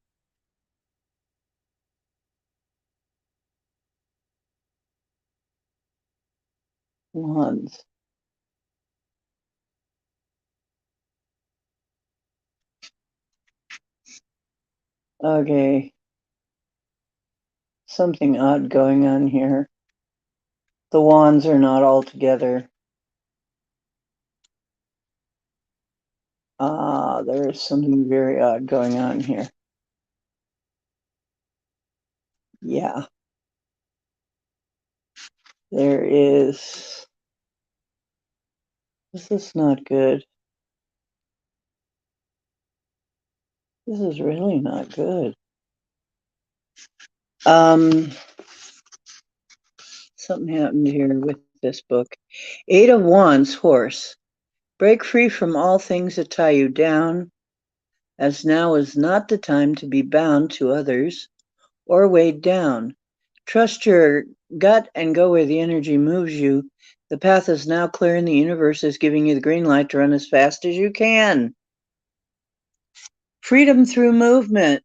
Wands. Okay. Something odd going on here. The wands are not all together. There is something very odd going on here. Yeah. There is. This is not good. This is really not good. Something happened here with this book. Eight of Wands, horse. Break free from all things that tie you down, as now is not the time to be bound to others or weighed down. Trust your gut and go where the energy moves you. The path is now clear and the universe is giving you the green light to run as fast as you can. Freedom through movement.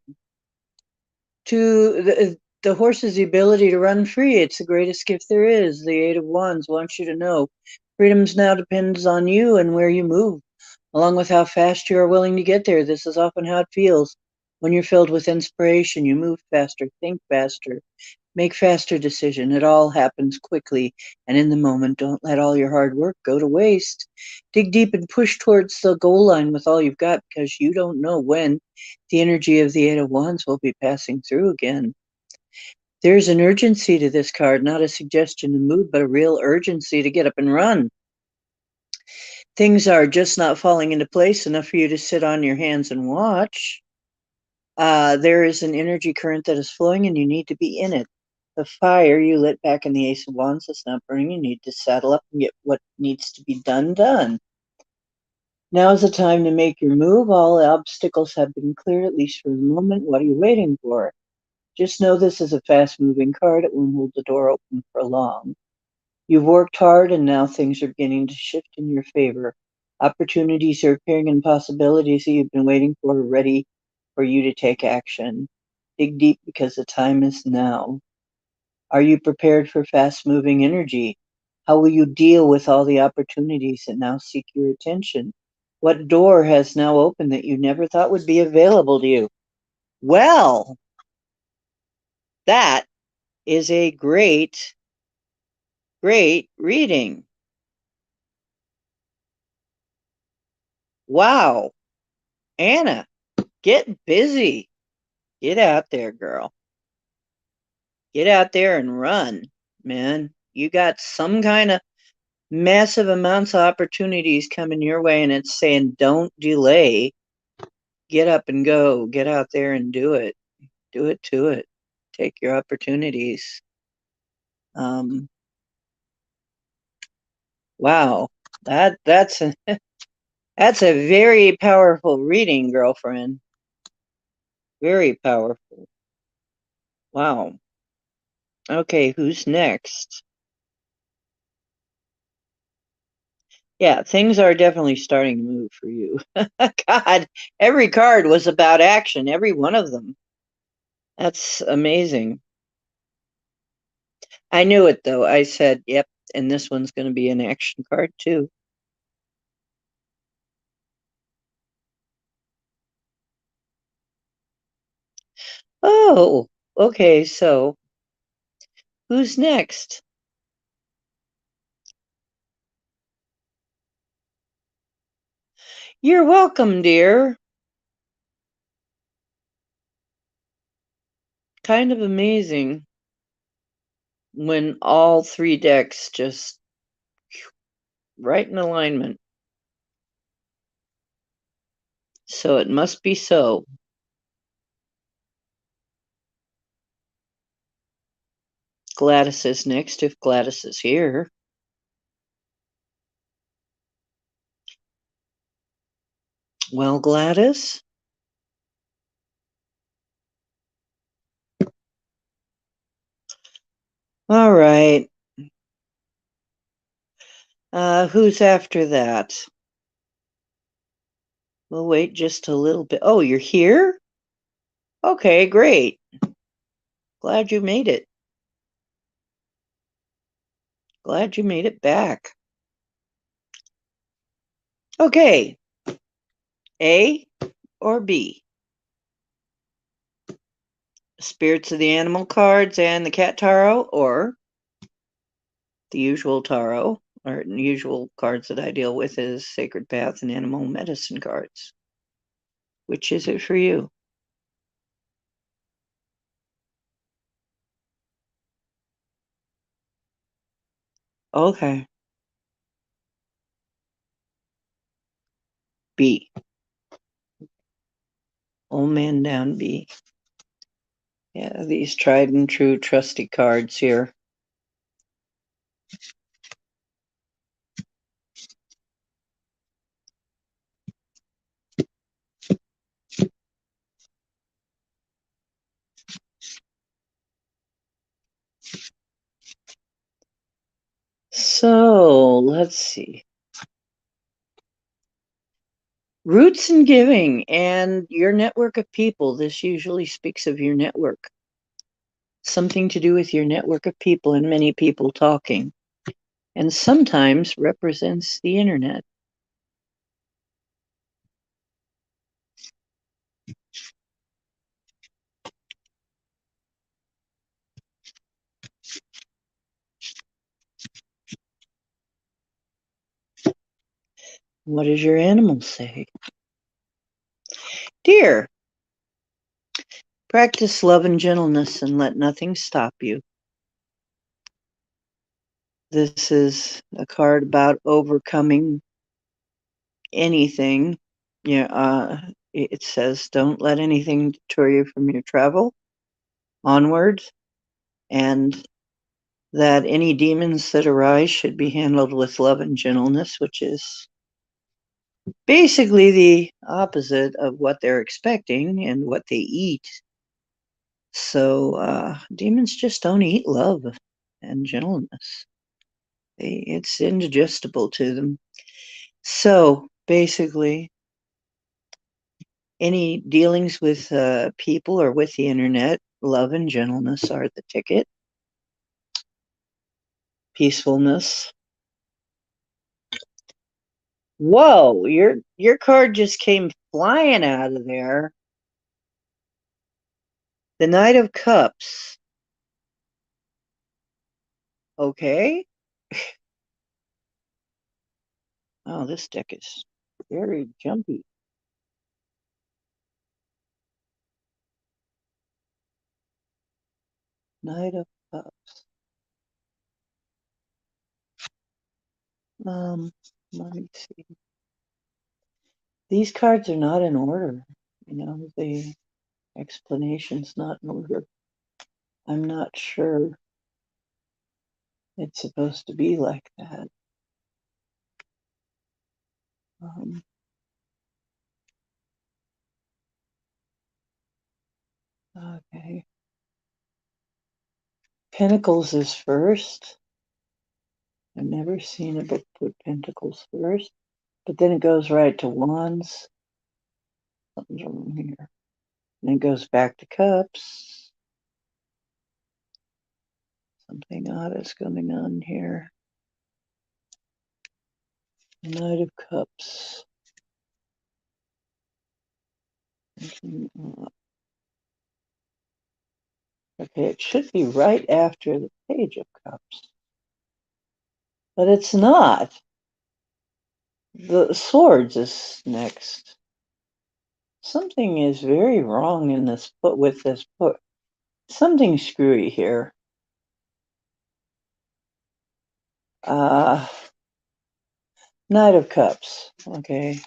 To the horse's ability to run free. It's the greatest gift there is. The Eight of Wands wants you to know freedoms now depends on you and where you move, along with how fast you are willing to get there. This is often how it feels. When you're filled with inspiration, you move faster, think faster, make faster decision. It all happens quickly and in the moment. Don't let all your hard work go to waste. Dig deep and push towards the goal line with all you've got, because you don't know when the energy of the Eight of Wands will be passing through again. There's an urgency to this card, not a suggestion to move, but a real urgency to get up and run. Things are just not falling into place enough for you to sit on your hands and watch. There is an energy current that is flowing and you need to be in it. The fire you lit back in the Ace of Wands is not burning. You need to saddle up and get what needs to be done. Now is the time to make your move. All obstacles have been cleared, at least for the moment. What are you waiting for? Just know this is a fast-moving card. It won't hold the door open for long. You've worked hard and now things are beginning to shift in your favor. Opportunities are appearing and possibilities that you've been waiting for are ready for you to take action. Dig deep because the time is now. Are you prepared for fast moving energy? How will you deal with all the opportunities that now seek your attention? What door has now opened that you never thought would be available to you? Well, that is a great, great reading. Wow. Anna, get busy. Get out there, girl. Get out there and run, man. You got some kind of massive amounts of opportunities coming your way, and it's saying don't delay. Get up and go. Get out there and do it. Do it to it. Take your opportunities. Um, wow, that's a that's a very powerful reading, girlfriend. Very powerful. Wow. Okay, who's next? Yeah, things are definitely starting to move for you. God, every card was about action, every one of them. That's amazing. I knew it though. I said, yep, and this one's going to be an action card too. Oh, okay, so who's next? You're welcome, dear. Kind of amazing when all three decks just right in alignment. So it must be so. Gladys is next if Gladys is here. Well, Gladys? All right. Who's after that? We'll wait just a little bit. Oh, you're here? Okay, great. Glad you made it. Glad you made it back. Okay. A or B? Spirits of the Animal cards and the Cat Tarot, or the usual tarot, or usual cards that I deal with is Sacred Path and Animal Medicine cards. Which is it for you? Okay. B. Old man down B. Yeah, these tried and true trusty cards here. So let's see. Roots and giving and your network of people. This usually speaks of your network. Something to do with your network of people and many people talking. And sometimes represents the internet. What does your animal say? Dear, practice love and gentleness and let nothing stop you. This is a card about overcoming anything. Yeah, it says don't let anything deter you from your travel onward, and that any demons that arise should be handled with love and gentleness, which is basically the opposite of what they're expecting and what they eat. So demons just don't eat love and gentleness. It's indigestible to them. So basically any dealings with people or with the internet. Love and gentleness are the ticket. Peacefulness. Whoa, your card just came flying out of there. The Knight of Cups. Okay. Oh, this deck is very jumpy. Knight of Cups. Let me see. These cards are not in order. The explanation's not in order. I'm not sure it's supposed to be like that. Okay. Pentacles is first. I've never seen a book put Pentacles first, but then it goes right to Wands. Something's wrong here. And it goes back to Cups. Something odd is going on here. Knight of Cups. Okay, it should be right after the Page of Cups. But it's not. The Swords is next. Something is very wrong in this book with this book. Something screwy here. Knight of Cups. Okay.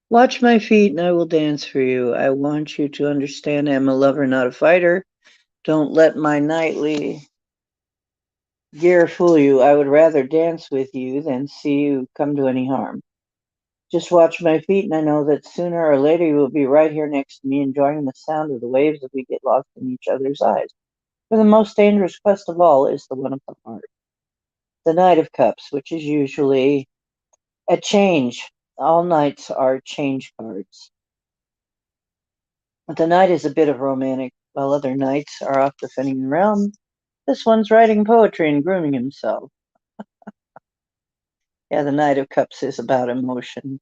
Watch my feet and I will dance for you. I want you to understand I'm a lover, not a fighter. Don't let my knightly gear fool you. I would rather dance with you than see you come to any harm. Just watch my feet and I know that sooner or later you will be right here next to me enjoying the sound of the waves as we get lost in each other's eyes. For the most dangerous quest of all is the one of the heart. The Knight of Cups, which is usually a change. All knights are change cards. The knight is a bit of romantic, while other knights are off defending the realm. This one's writing poetry and grooming himself. Yeah, the Knight of Cups is about emotion.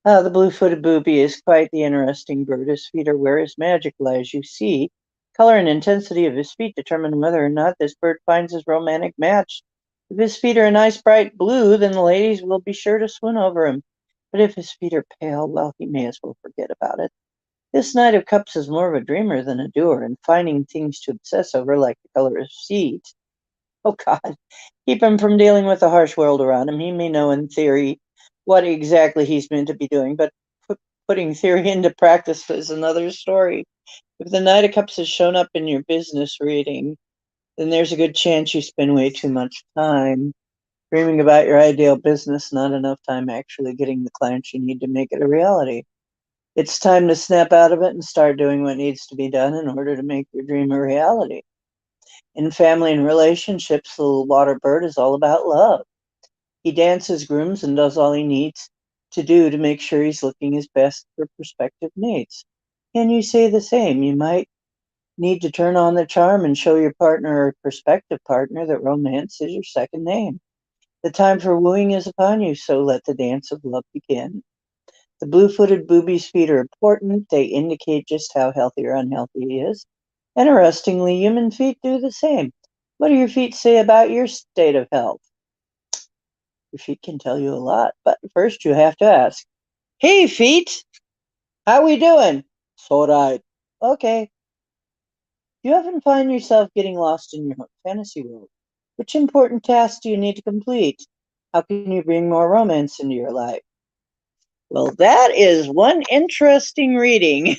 The blue-footed booby is quite the interesting bird. His feet are where his magic lies. You see, color and intensity of his feet determine whether or not this bird finds his romantic match. If his feet are a nice bright blue, then the ladies will be sure to swoon over him. But if his feet are pale, well, he may as well forget about it. This Knight of Cups is more of a dreamer than a doer, and finding things to obsess over, like the color of seeds. Oh, God. Keep him from dealing with the harsh world around him. He may know in theory what exactly he's meant to be doing, but putting theory into practice is another story. If the Knight of Cups has shown up in your business reading, then there's a good chance you spend way too much time dreaming about your ideal business, not enough time actually getting the clients you need to make it a reality. It's time to snap out of it and start doing what needs to be done in order to make your dream a reality. In family and relationships, the little water bird is all about love. He dances, grooms, and does all he needs to do to make sure he's looking his best for prospective mates. Can you say the same? You might need to turn on the charm and show your partner or prospective partner that romance is your second name. The time for wooing is upon you, so let the dance of love begin. The blue-footed booby's feet are important. They indicate just how healthy or unhealthy he is. Interestingly, human feet do the same. What do your feet say about your state of health? Your feet can tell you a lot, but first you have to ask, "Hey, feet, how we doing?" "So right." "Okay." You often find yourself getting lost in your own fantasy world. Which important tasks do you need to complete? How can you bring more romance into your life? Well, that is one interesting reading.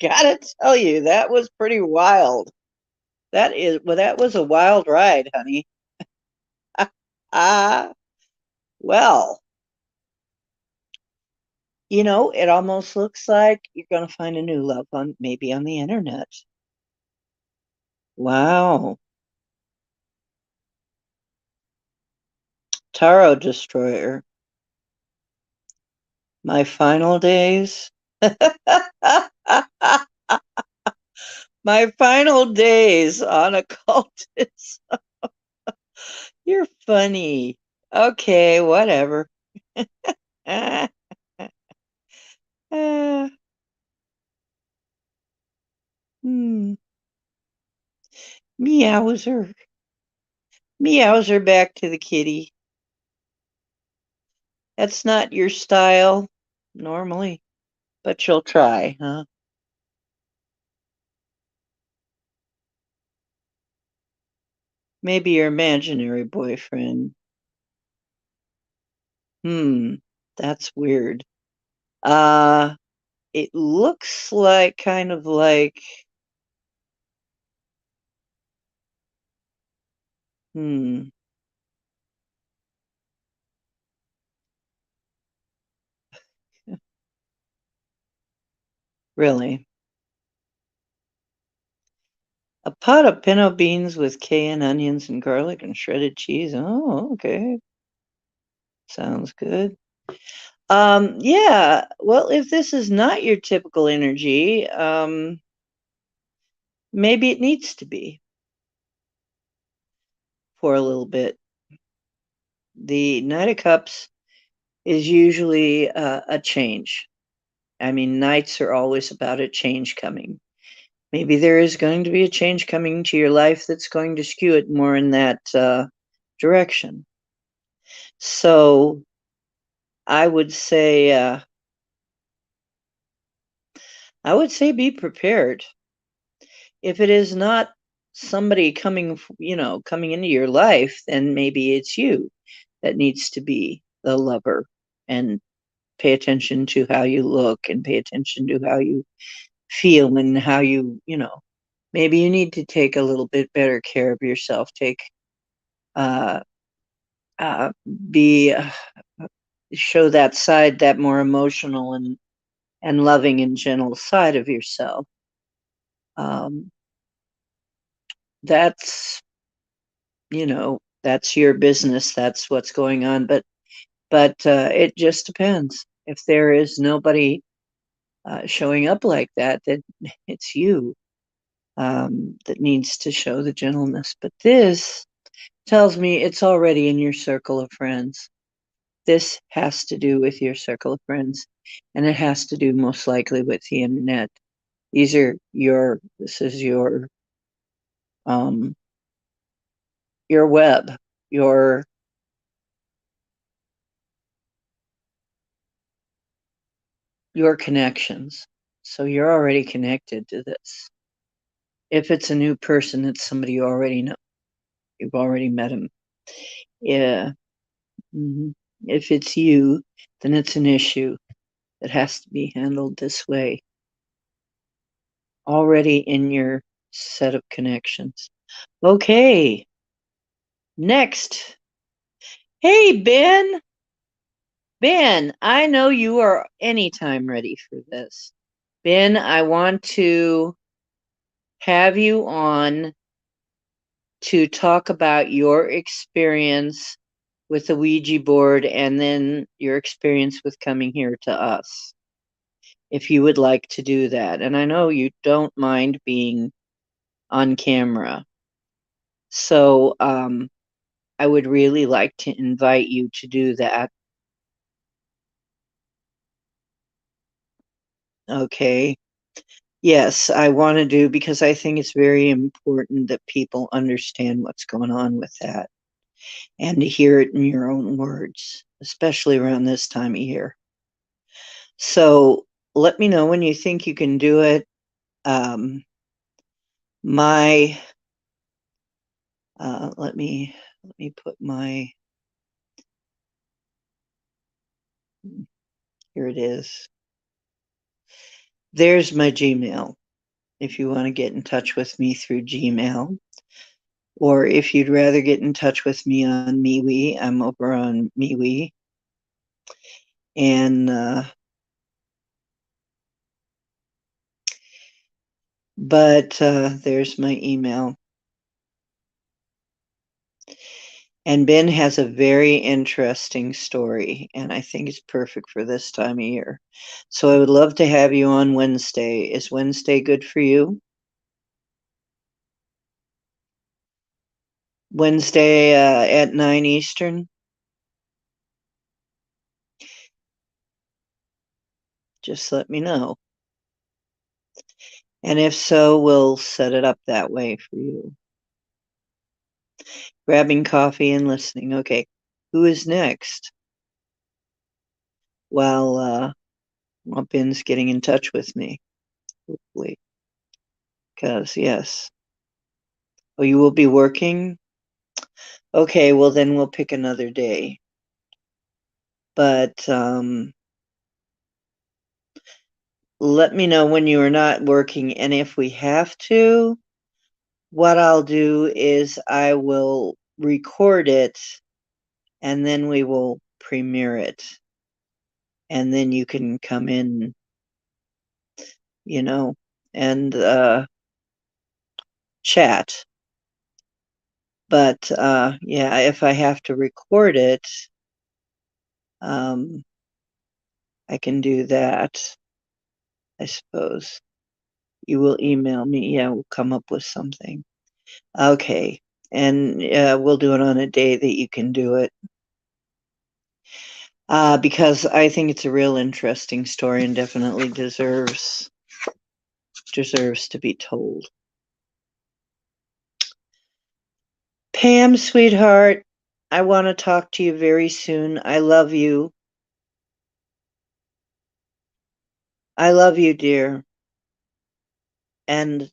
Gotta tell you, that was pretty wild. That was a wild ride, honey. Ah, well, it almost looks like you're going to find a new love maybe on the internet. Wow. Tarot Destroyer. My final days. My final days on occultism. You're funny. Okay, whatever. Ah, ah, hmm. Meowser. Meowser back to the kitty. That's not your style normally, but you'll try, huh? Maybe your imaginary boyfriend. Hmm, that's weird. Uh, it looks like kind of like, hmm, really. A pot of pinto beans with cayenne onions and garlic and shredded cheese. Oh, okay. Sounds good. Yeah, well, if this is not your typical energy, maybe it needs to be for a little bit. The Knight of Cups is usually a change. I mean, Knights are always about a change coming. Maybe there is going to be a change coming to your life that's going to skew it more in that direction. So I would say, be prepared. If it is not somebody coming, coming into your life, then maybe it's you that needs to be the lover and pay attention to how you look and pay attention to how you feel and how maybe you need to take a little bit better care of yourself. Take, uh, uh, be, show that side, that more emotional and loving and gentle side of yourself. Um, that's that's your business. That's what's going on. But it just depends. If there is nobody showing up like that, then it's you that needs to show the gentleness. But this tells me it's already in your circle of friends. This has to do with your circle of friends, and it has to do most likely with the internet. This is um, your web, your your connections. So you're already connected to this. If it's a new person, it's somebody you already know. You've already met him. Yeah. hmm If it's you, then it's an issue that has to be handled this way, already in your set of connections. Okay, next. Hey, Ben. Ben, I know you are anytime ready for this. Ben, I want to have you on to talk about your experience with the Ouija board and then your experience with coming here to us, if you would like to do that. And I know you don't mind being on camera. So I would really like to invite you to do that. Okay. Yes, I want to do because I think it's very important that people understand what's going on with that and to hear it in your own words, especially around this time of year. So let me know when you think you can do it. Um, my let me put my here it is. There's my Gmail. If you want to get in touch with me through Gmail, or if you'd rather get in touch with me on MeWe, I'm over on MeWe, and but there's my email. And Ben has a very interesting story, and I think it's perfect for this time of year. So I would love to have you on Wednesday. Is Wednesday good for you? Wednesday at 9 Eastern? Just let me know. And if so, we'll set it up that way for you. Grabbing coffee and listening. Okay. Who is next? While Ben's getting in touch with me, hopefully. Because, yes. Oh, you will be working? Okay, well, then we'll pick another day. But let me know when you are not working. And if we have to, what I'll do is I will record it and then we will premiere it. And then you can come in, you know, and chat. But yeah, if I have to record it, um, I can do that, I suppose. You will email me. Yeah, we'll come up with something. Okay. And we'll do it on a day that you can do it. Because I think it's a real interesting story and definitely deserves to be told. Pam, sweetheart, I want to talk to you very soon. I love you. I love you, dear. And,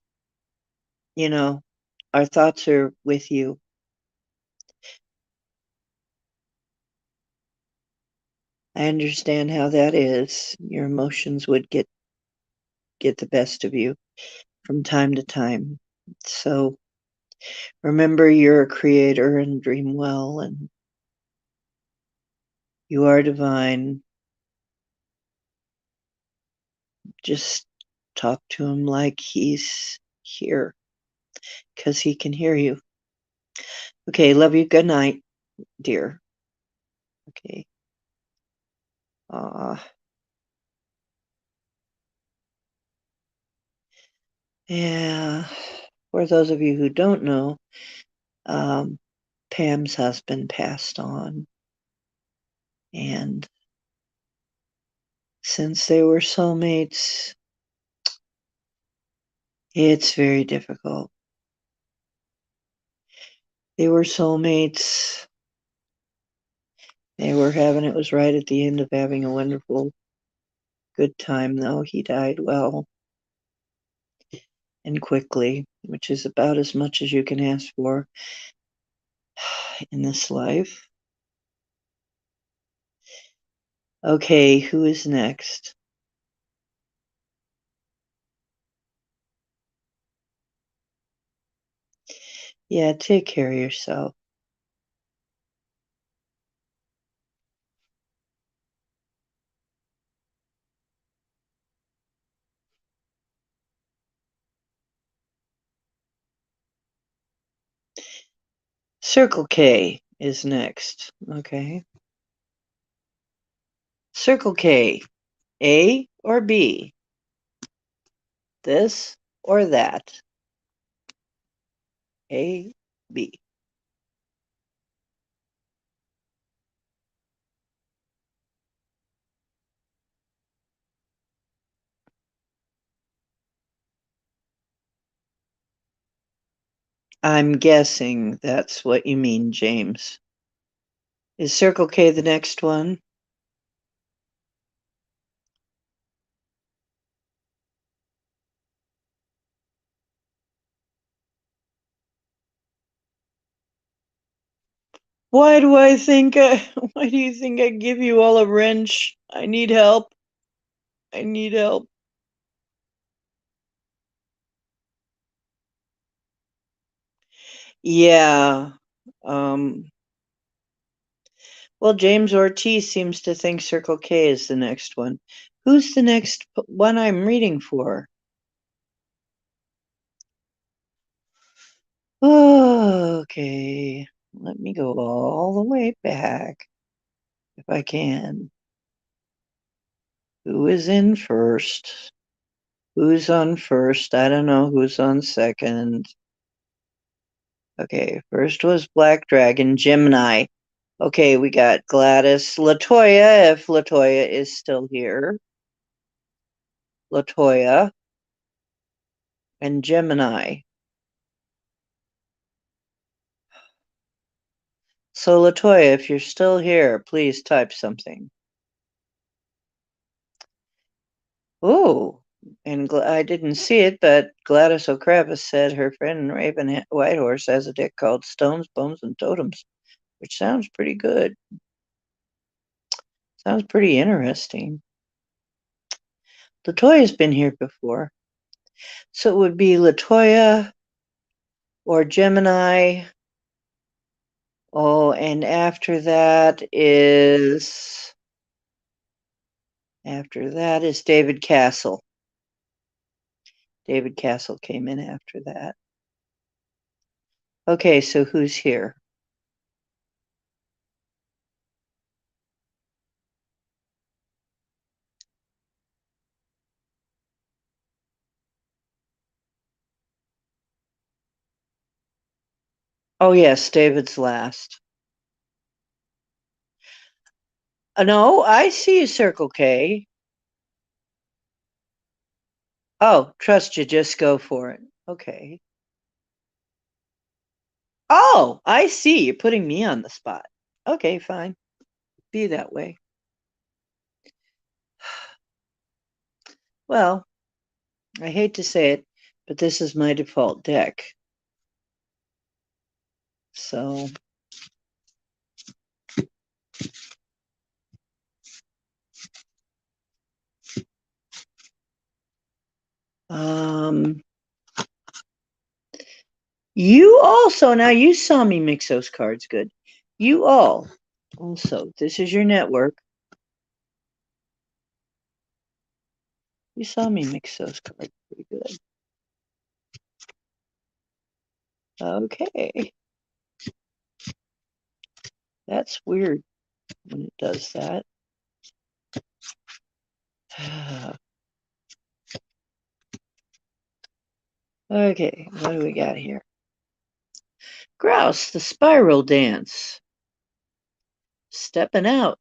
you know, our thoughts are with you. I understand how that is. Your emotions would get the best of you from time to time. So remember you're a creator and dream well and you are divine. Just talk to him like he's here because he can hear you. Okay, love you. Good night, dear. Okay. Uh, yeah. For those of you who don't know, um, Pam's husband passed on. And since they were soulmates, it's very difficult. They were soulmates. It was right at the end of having a wonderful, good time, though. He died well and quickly, which is about as much as you can ask for in this life. Okay, who is next? Yeah, take care of yourself. Circle K is next. Okay. Circle K, A or B? This or that? A, B. I'm guessing that's what you mean, James. Is Circle K the next one? Why do I think why do you think I give you all a wrench? I need help. I need help. Yeah. Um well, James Ortiz seems to think Circle K is the next one. Who's the next one I'm reading for? Oh, okay. Let me go all the way back if I can. Who is in first? Who's on first? I don't know who's on second. Okay, first was Black Dragon, Gemini. Okay, we got Gladys, Latoya, if Latoya is still here. Latoya and Gemini. So Latoya, if you're still here, please type something. Oh, and I didn't see it, but Gladys O'Kravis said her friend Raven Whitehorse has a deck called Stones, Bones, and Totems, which sounds pretty good. Sounds pretty interesting. Latoya's been here before. So it would be Latoya or Gemini. Oh, and after that is David Castle. David Castle came in after that. Okay, so who's here? Oh, yes, David's last. No, I see you, Circle K. Oh, trust you, just go for it. Okay. Oh, I see. You're putting me on the spot. Okay, fine. Be that way. Well, I hate to say it, but this is my default deck. So, you also, now you saw me mix those cards good. You all also, this is your network. You saw me mix those cards pretty good. Okay. That's weird when it does that. Okay, what do we got here? Grouse, the spiral dance. Stepping out.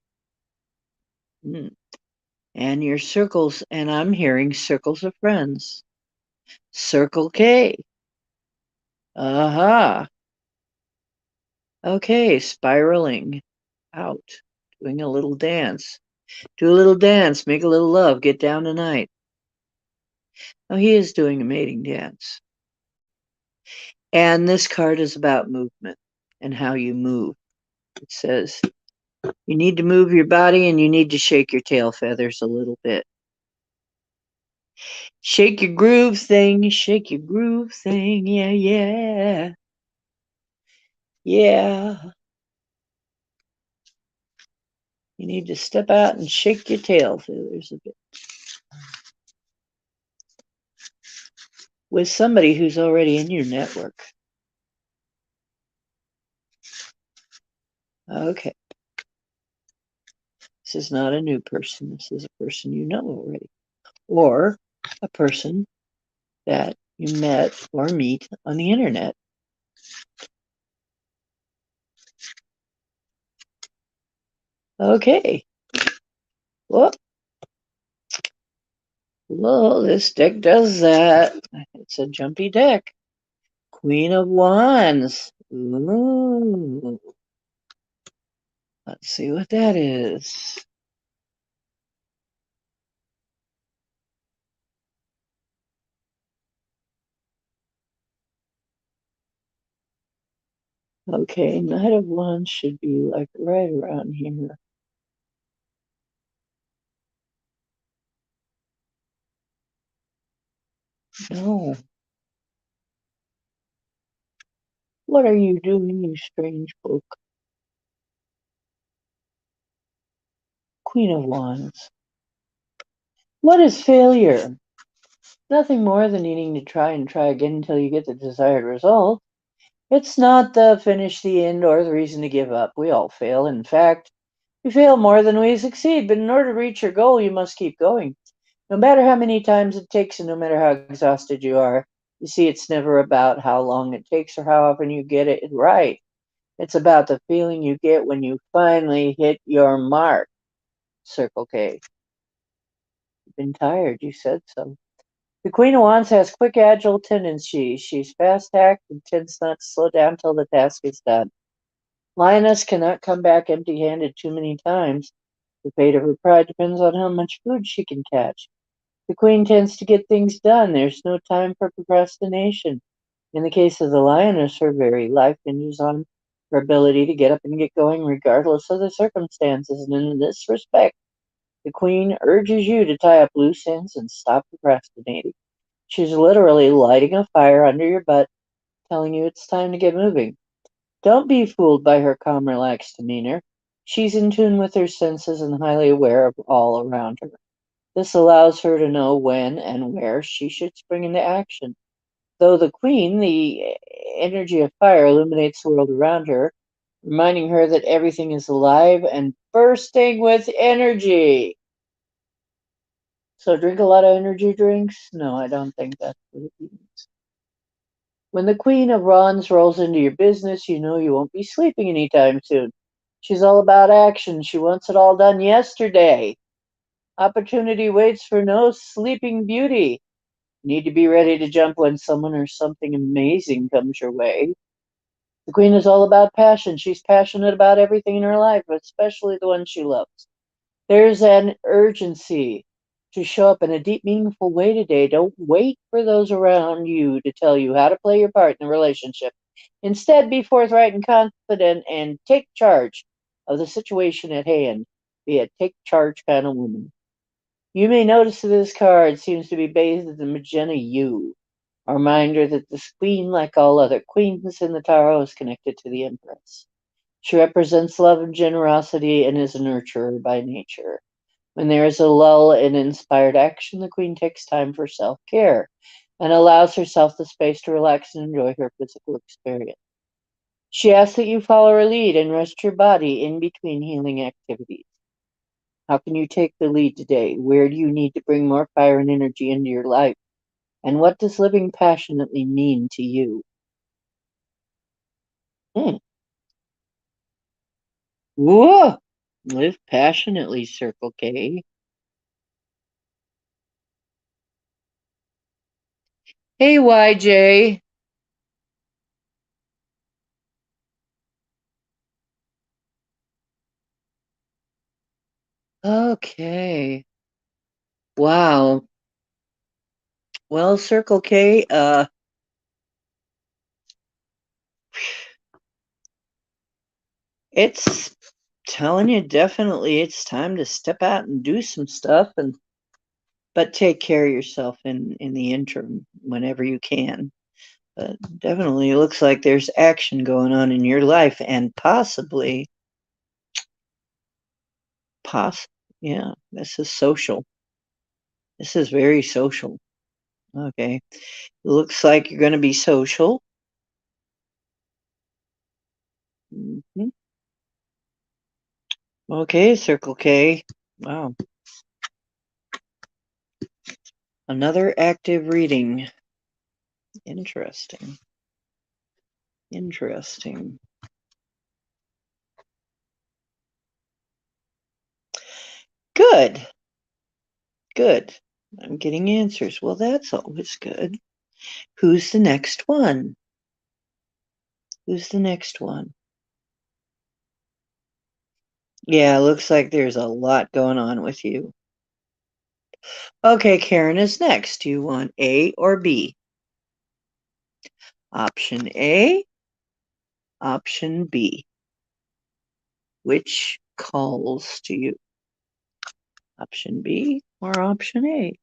And your circles, and I'm hearing circles of friends. Circle K. Aha. Okay, spiraling out, doing a little dance. Do a little dance, make a little love, get down tonight. Oh, he is doing a mating dance. And this card is about movement and how you move. It says you need to move your body and you need to shake your tail feathers a little bit. Shake your groove thing, shake your groove thing, yeah, yeah. Yeah. You need to step out and shake your tail feathers a bit. With somebody who's already in your network. Okay. This is not a new person. This is a person you know already. Or a person that you met or meet on the internet. Okay. Whoop. Well, this deck does that. It's a jumpy deck. Queen of Wands. Ooh. Let's see what that is. Okay, Knight of Wands should be like right around here. No. What are you doing, you strange book? Queen of Wands. What is failure? Nothing more than needing to try and try again until you get the desired result. It's not the finish, the end, or the reason to give up. We all fail. In fact, we fail more than we succeed, but in order to reach your goal, you must keep going. No matter how many times it takes and no matter how exhausted you are, you see, it's never about how long it takes or how often you get it right. It's about the feeling you get when you finally hit your mark. Circle K. You've been tired, you said so. The Queen of Wands has quick, agile tendencies. She's fast-tacked and tends not to slow down till the task is done. Lioness cannot come back empty-handed too many times. The fate of her pride depends on how much food she can catch. The Queen tends to get things done. There's no time for procrastination. In the case of the Lioness, her very life hinges on her ability to get up and get going regardless of the circumstances. And in this respect, the Queen urges you to tie up loose ends and stop procrastinating. She's literally lighting a fire under your butt, telling you it's time to get moving. Don't be fooled by her calm, relaxed demeanor. She's in tune with her senses and highly aware of all around her. This allows her to know when and where she should spring into action. Though the Queen, the energy of fire, illuminates the world around her, reminding her that everything is alive and bursting with energy. So drink a lot of energy drinks? No, I don't think that's what it means. When the Queen of Wands rolls into your business, you know you won't be sleeping anytime soon. She's all about action. She wants it all done yesterday. Opportunity waits for no sleeping beauty. You need to be ready to jump when someone or something amazing comes your way. The Queen is all about passion. She's passionate about everything in her life, especially the one she loves. There's an urgency to show up in a deep, meaningful way today. Don't wait for those around you to tell you how to play your part in the relationship. Instead, be forthright and confident and take charge of the situation at hand. Be a take charge kind of woman. You may notice that this card seems to be bathed in the magenta hue, a reminder that this queen, like all other queens in the tarot, is connected to the Empress. She represents love and generosity and is a nurturer by nature. When there is a lull in inspired action, the Queen takes time for self care and allows herself the space to relax and enjoy her physical experience. She asks that you follow her lead and rest your body in between healing activities. How can you take the lead today? Where do you need to bring more fire and energy into your life? And what does living passionately mean to you? Hmm. Whoa! Live passionately, Circle K. Hey, YJ. Okay. Wow. Well, Circle K, it's telling you definitely it's time to step out and do some stuff and but take care of yourself in the interim whenever you can. But definitely looks like there's action going on in your life and poss yeah, this is social. This is very social. Okay. Looks like you're going to be social. Mhm. Okay, Circle K. Wow. Another active reading. Interesting. Interesting. Good. Good. I'm getting answers. Well, that's always good. Who's the next one? Who's the next one? Yeah, looks like there's a lot going on with you. Okay, Karen is next. Do you want A or B? Option A, option B. Which calls to you? Option B or option A?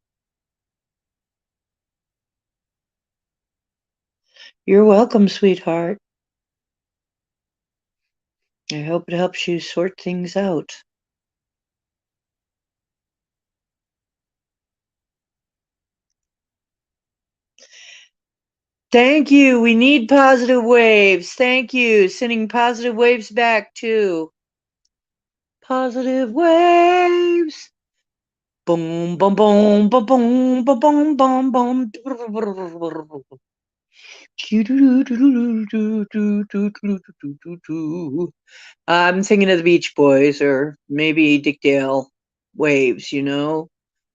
You're welcome, sweetheart. I hope it helps you sort things out. Thank you. We need positive waves. Thank you. Sending positive waves back too. Positive waves. Boom, boom, boom, boom, boom, boom, boom, boom, boom. I'm thinking of the Beach Boys or maybe Dick Dale. Waves, you know?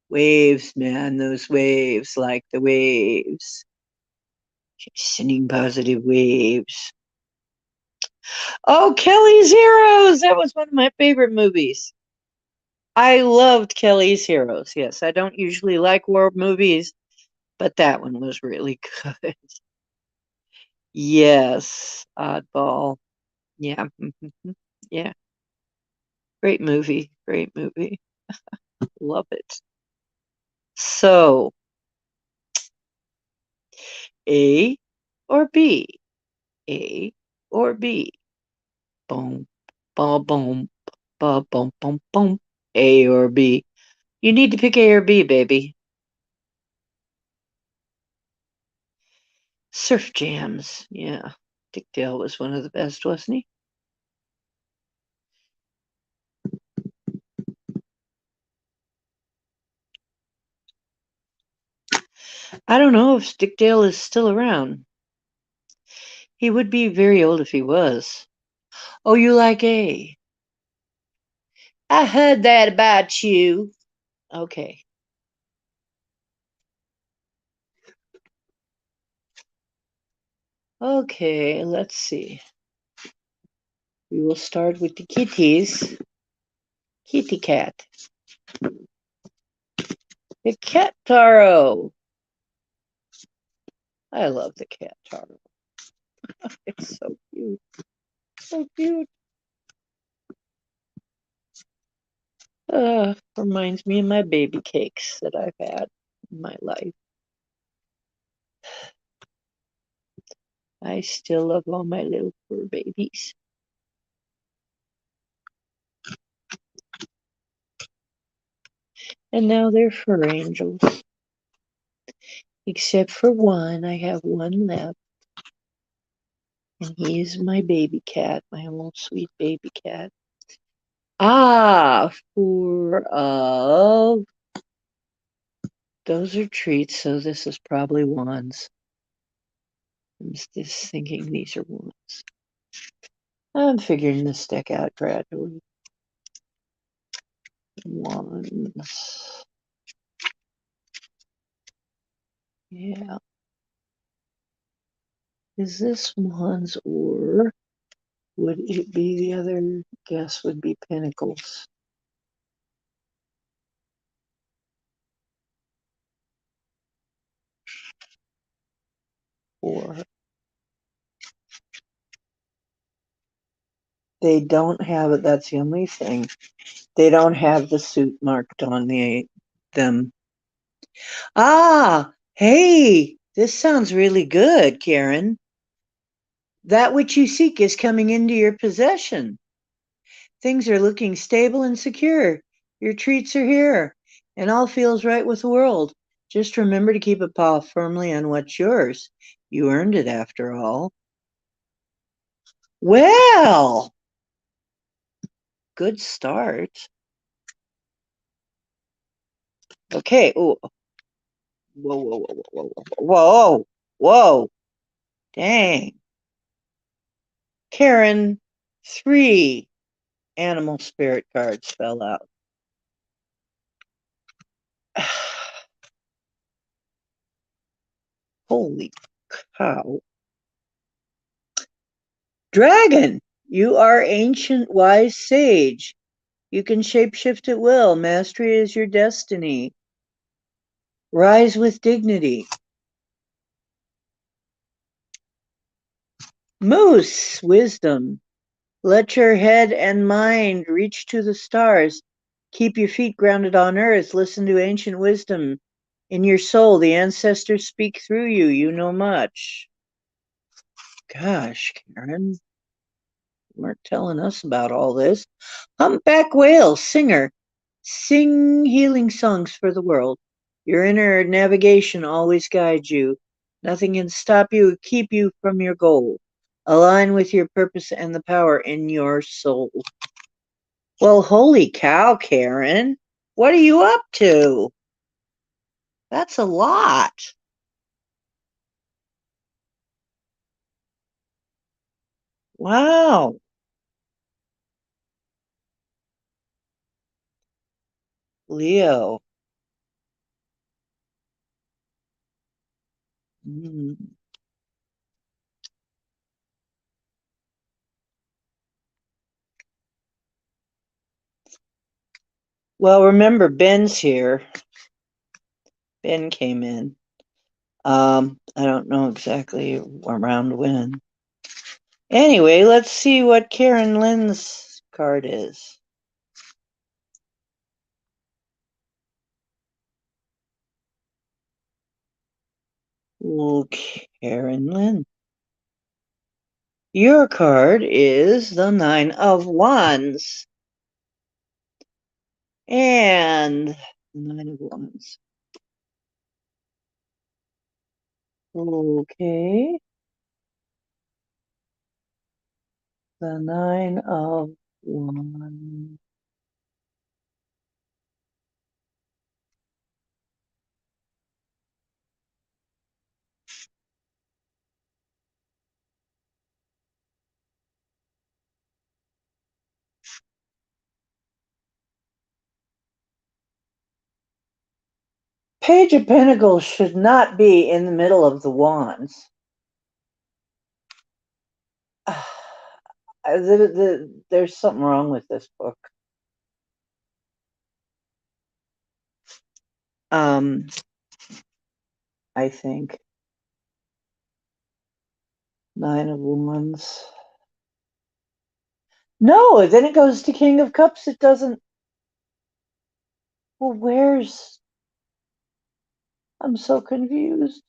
Waves, man, those waves, like the waves. Sending positive waves. Oh, Kelly's Heroes! That was one of my favorite movies. I loved Kelly's Heroes. Yes, I don't usually like war movies, but that one was really good. Yes, Oddball. Yeah. Yeah. Great movie. Great movie. Love it. So, A or B? A or B? Boom, boom, boom, boom, boom, boom, boom. A or B? You need to pick A or B, baby. Surf Jams. Yeah. Dick Dale was one of the best, wasn't he? I don't know if Dick Dale is still around. He would be very old if he was. Oh, you like A? I heard that about you. Okay. Okay, let's see. We will start with the kitties. Kitty cat. The cat Taro. I love the cat Taro. It's so cute. So cute. Reminds me of my baby cakes that I've had in my life. I still love all my little fur babies. And now they're fur angels. Except for one. I have one left. And he is my baby cat, my old sweet baby cat. Ah, those are treats, so this is probably ones. I'm just thinking these are ones. I'm figuring this deck out gradually. Ones. Yeah. Is this ones or would it be the other guess would be pentacles? Or they don't have it. That's the only thing. They don't have the suit marked on them. Ah, hey, this sounds really good, Karen. That which you seek is coming into your possession. Things are looking stable and secure. Your treats are here, and all feels right with the world. Just remember to keep a paw firmly on what's yours. You earned it after all. Well, good start. Okay. Oh, whoa, whoa, whoa, whoa, whoa, whoa, whoa. Dang. Karen, 3 animal spirit cards fell out. Holy cow. Dragon, you are ancient wise sage. You can shapeshift at will. Mastery is your destiny. Rise with dignity. Moose, wisdom. Let your head and mind reach to the stars. Keep your feet grounded on earth. Listen to ancient wisdom. In your soul, the ancestors speak through you. You know much. Gosh, Karen, you weren't telling us about all this. Humpback whale, singer. Sing healing songs for the world. Your inner navigation always guides you. Nothing can stop you or keep you from your goal. Align with your purpose and the power in your soul. Well, holy cow, Karen. What are you up to? That's a lot. Wow. Leo. Mm. Well, remember, Ben's here. Ben came in. I don't know exactly around when. Anyway, let's see what Karen Lynn's card is. Oh, Karen Lynn. Your card is the Nine of Wands. And the Nine of Wands. Okay. The Nine of Wands. Page of Pentacles should not be in the middle of the Wands. There's something wrong with this book. I think. Nine of Wands. No, then it goes to King of Cups. It doesn't. Well, where's. I'm so confused.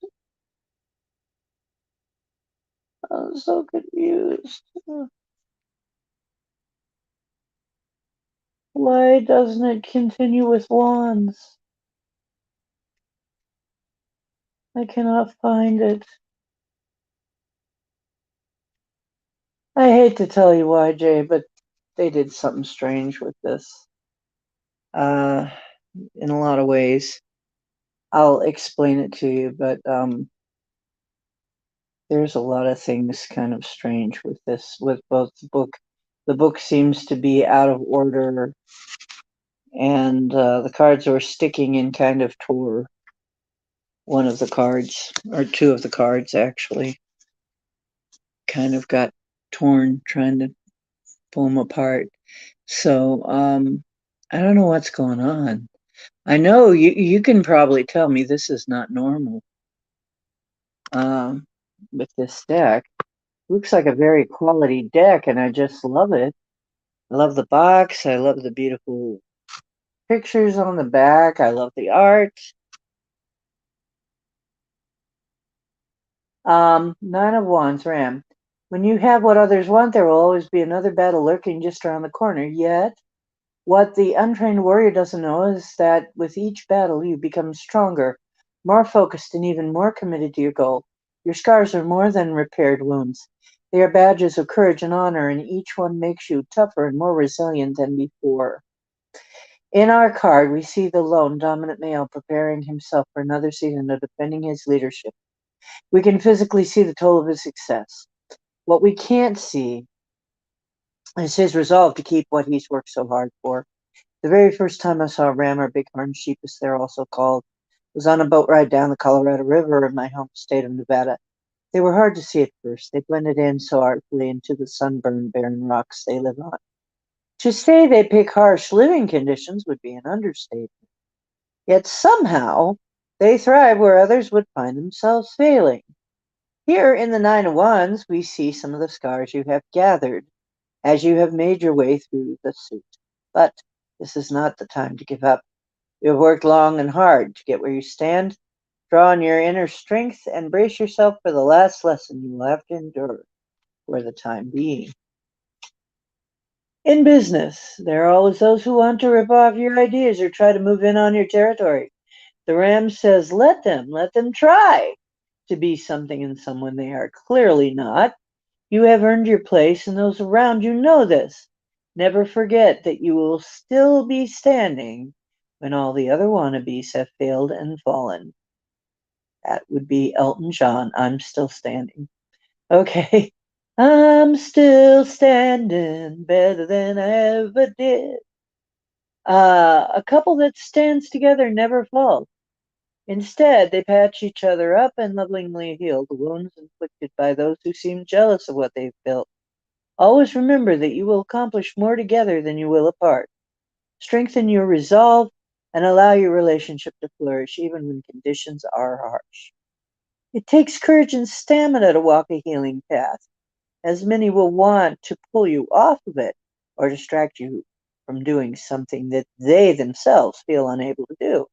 I'm so confused. Why doesn't it continue with Wands? I cannot find it. I hate to tell you why, Jay, but they did something strange with this. In a lot of ways. I'll explain it to you, but there's a lot of things kind of strange with this, with both the book. The book seems to be out of order, and the cards were sticking in kind of tore. One of the cards, or two of the cards actually, kind of got torn trying to pull them apart. So I don't know what's going on. I know you can probably tell me this is not normal with this deck. Looks like a very quality deck, and I just love it. I love the box. I love the beautiful pictures on the back. I love the art. Nine of Wands, Ram. When you have what others want, there will always be another battle lurking just around the corner. Yet, what the untrained warrior doesn't know is that with each battle, you become stronger, more focused, and even more committed to your goal. Your scars are more than repaired wounds. They are badges of courage and honor, and each one makes you tougher and more resilient than before. In our card, we see the lone dominant male preparing himself for another season of defending his leadership. We can physically see the toll of his success. What we can't see is his resolve to keep what he's worked so hard for. The very first time I saw a ram, or bighorn sheep as they're also called, was on a boat ride down the Colorado River in my home state of Nevada. They were hard to see at first. They blended in so artfully into the sunburned, barren rocks they live on. To say they pick harsh living conditions would be an understatement. Yet somehow they thrive where others would find themselves failing. Here in the Nine of Wands, we see some of the scars you have gathered as you have made your way through the suit. But this is not the time to give up. You have worked long and hard to get where you stand. Draw on your inner strength and brace yourself for the last lesson you will have to endure for the time being. In business, there are always those who want to rip off your ideas or try to move in on your territory. The ram says, let them try. to be something and someone they are clearly not. You have earned your place, and those around you know this. Never forget that you will still be standing when all the other wannabes have failed and fallen. That would be Elton John. I'm still standing. Okay. I'm still standing better than I ever did. A couple that stands together never falls. Instead, they patch each other up and lovingly heal the wounds inflicted by those who seem jealous of what they've built. Always remember that you will accomplish more together than you will apart. Strengthen your resolve and allow your relationship to flourish even when conditions are harsh. It takes courage and stamina to walk a healing path, as many will want to pull you off of it or distract you from doing something that they themselves feel unable to do.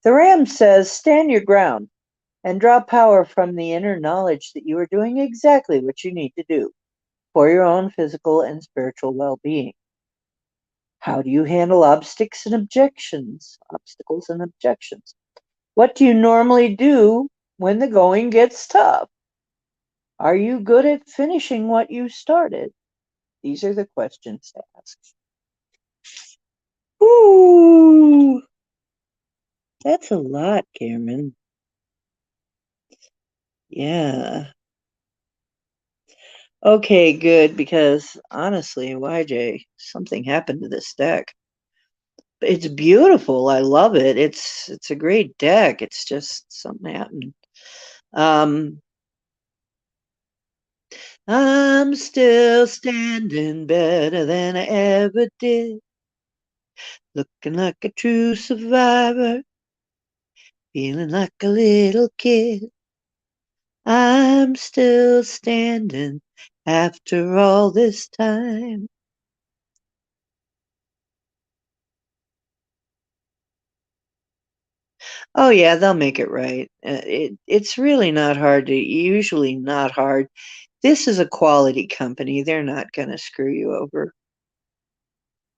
The Ram says, stand your ground and draw power from the inner knowledge that you are doing exactly what you need to do for your own physical and spiritual well-being. How do you handle obstacles and objections? Obstacles and objections. What do you normally do when the going gets tough? Are you good at finishing what you started? These are the questions to ask. Ooh, that's a lot, Cameron. Yeah. Okay, good, because honestly, YJ, something happened to this deck. It's beautiful. I love it. It's a great deck. It's just something happened. Um, I'm still standing better than I ever did, looking like a true survivor, feeling like a little kid. I'm still standing after all this time. Oh yeah, they'll make it right. It's really not hard to, usually not hard. This is a quality company. They're not going to screw you over.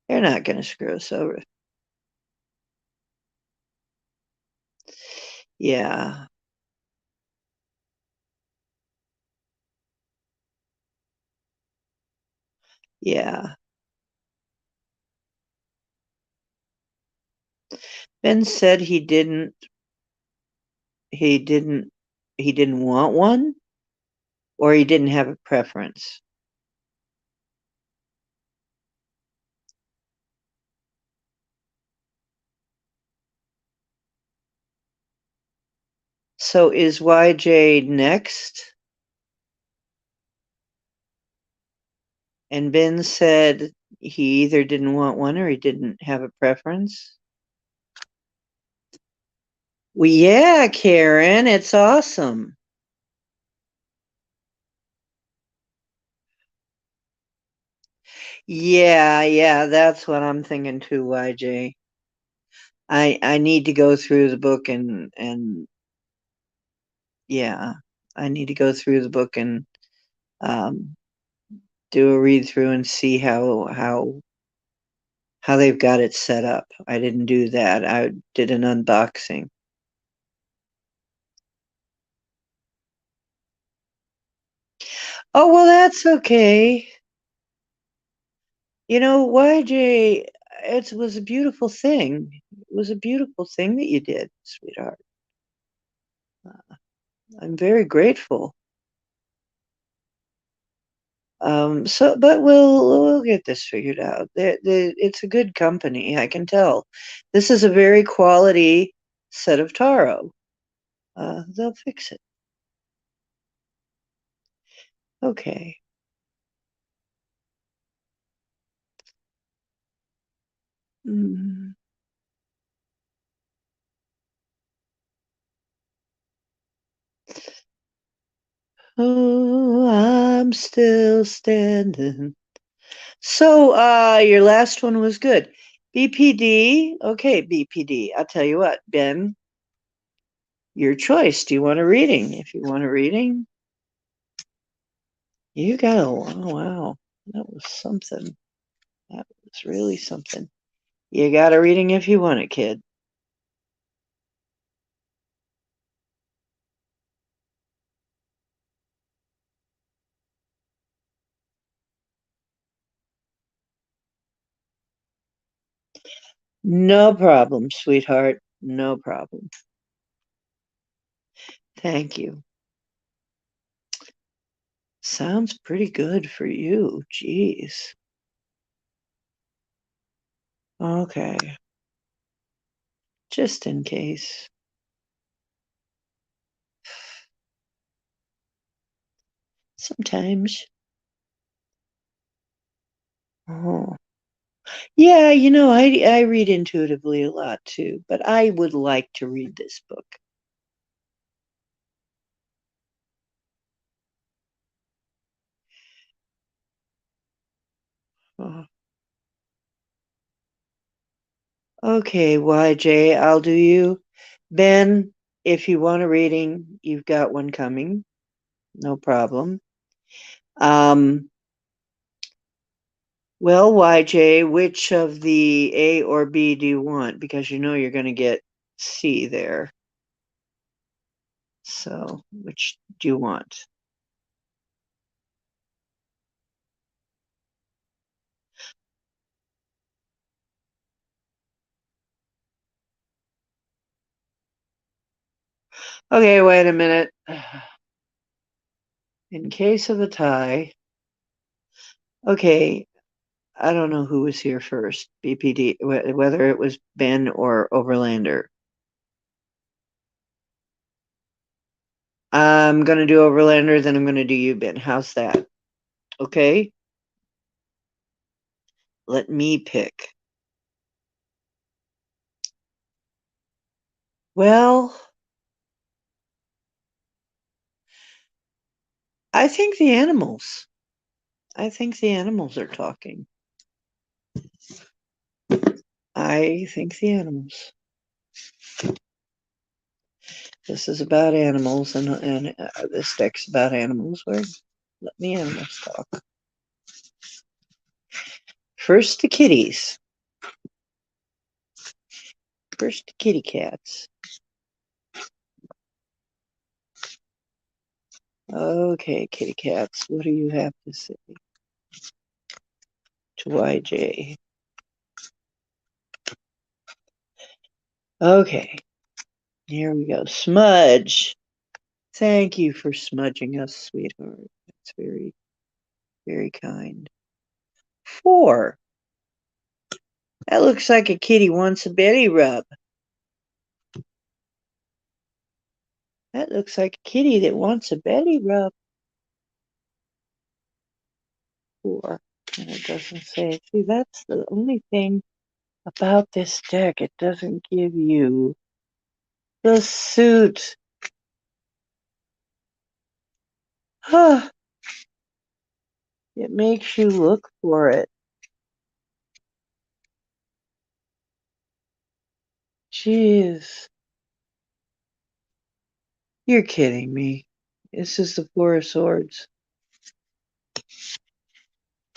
They're not going to screw us over. Yeah, yeah. Ben said he didn't, he didn't want one, or he didn't have a preference. So is YJ next? And Ben said he either didn't want one or he didn't have a preference. Well, yeah, Karen, it's awesome. Yeah, yeah, that's what I'm thinking too, YJ. I need to go through the book and yeah, I need to go through the book and um do a read through and see how they've got it set up. I didn't do that. I did an unboxing. Oh, well, that's okay. You know, YJ, it was a beautiful thing. It was a beautiful thing that you did, sweetheart. I'm very grateful. But we'll get this figured out. It's a good company, I can tell. This is a very quality set of tarot. They'll fix it. Okay. Mm. Oh, I'm still standing. So, your last one was good. BPD. Okay, BPD. I'll tell you what, Ben, your choice. Do you want a reading? If you want a reading, you got a, oh, wow. That was something. That was really something. You got a reading if you want it, kid. No problem, sweetheart. No problem. Thank you. Sounds pretty good for you. Jeez. Okay. Just in case. Sometimes. Oh. Yeah, I read intuitively a lot too, but I would like to read this book. Oh. Okay, YJ, I'll do you. Ben, if you want a reading, you've got one coming. No problem. Um, well, YJ, which of the A or B do you want? Because you know you're going to get C there. So, which do you want? Okay, wait a minute. In case of a tie, okay, I don't know who was here first, BPD, whether it was Ben or Overlander. I'm going to do Overlander, then I'm going to do you, Ben. How's that? Okay, let me pick. Well, I think the animals. I think the animals are talking. I think the animals. This is about animals, and this deck's about animals. Where let the animals talk. First, the kitties. First, the kitty cats. Okay, kitty cats, what do you have to say to YJ? Okay, here we go. Smudge. Thank you for smudging us, sweetheart. That's very, very kind. 4. That looks like a kitty wants a belly rub. That looks like a kitty that wants a belly rub. 4. And it doesn't say. See, that's the only thing about this deck. It doesn't give you the suit. Huh. It makes you look for it. Jeez. You're kidding me. This is the 4 of Swords.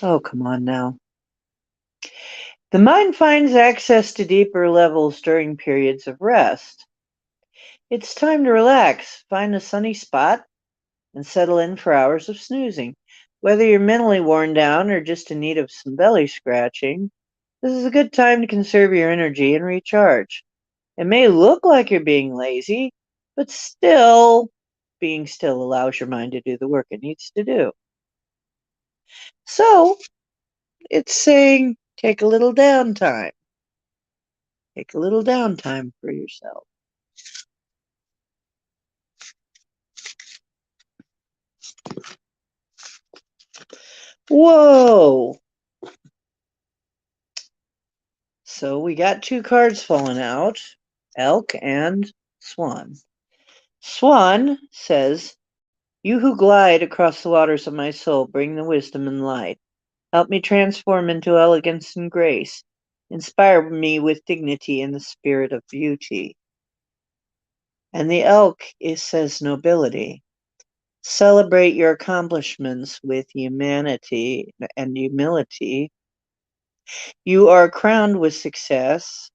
Oh, come on now. The mind finds access to deeper levels during periods of rest. It's time to relax, find a sunny spot, and settle in for hours of snoozing. Whether you're mentally worn down or just in need of some belly scratching, this is a good time to conserve your energy and recharge. It may look like you're being lazy, but being still allows your mind to do the work it needs to do. So, it's saying take a little downtime. Take a little downtime for yourself. Whoa! So we got 2 cards falling out, Elk and Swan. Swan says, "You who glide across the waters of my soul, bring the wisdom and light. Help me transform into elegance and grace. Inspire me with dignity and the spirit of beauty." And the elk says nobility. Celebrate your accomplishments with humanity and humility. You are crowned with success.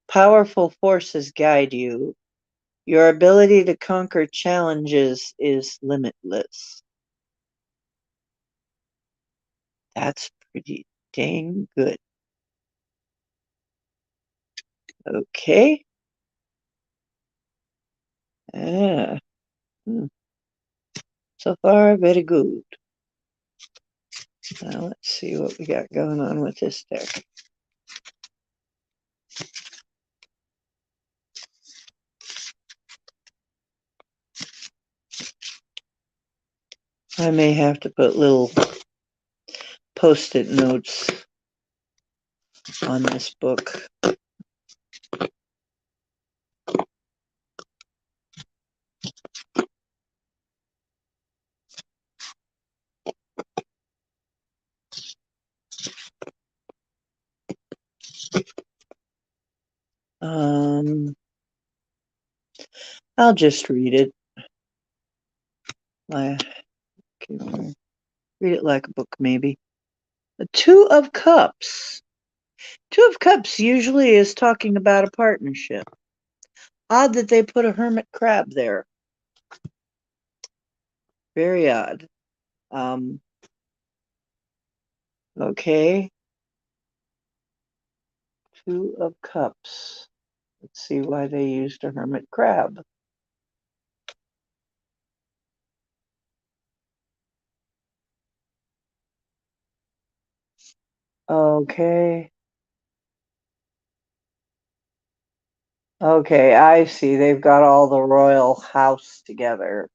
Powerful forces guide you. Your ability to conquer challenges is limitless. That's pretty dang good. Okay. Ah, hmm. So far, very good. Now let's see what we got going on with this deck. I may have to put little post-it notes on this book. I'll just read it. I can read it like a book, maybe. The Two of Cups. Two of Cups usually is talking about a partnership. Odd that they put a hermit crab there. Very odd. Okay. Two of Cups. Let's see why they used a hermit crab. Okay. Okay, I see. They've got all the royal house together.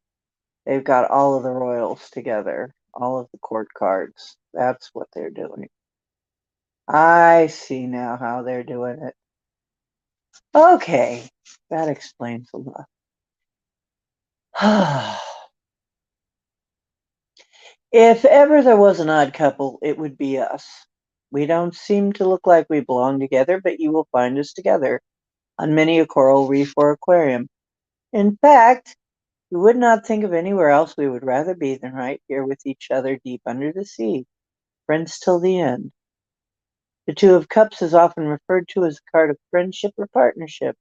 They've got all of the royals together, all of the court cards. That's what they're doing. I see now how they're doing it. Okay, that explains a lot. If ever there was an odd couple, it would be us. We don't seem to look like we belong together, but you will find us together on many a coral reef or aquarium. In fact, we would not think of anywhere else we would rather be than right here with each other deep under the sea, friends till the end. The Two of Cups is often referred to as a card of friendship or partnership,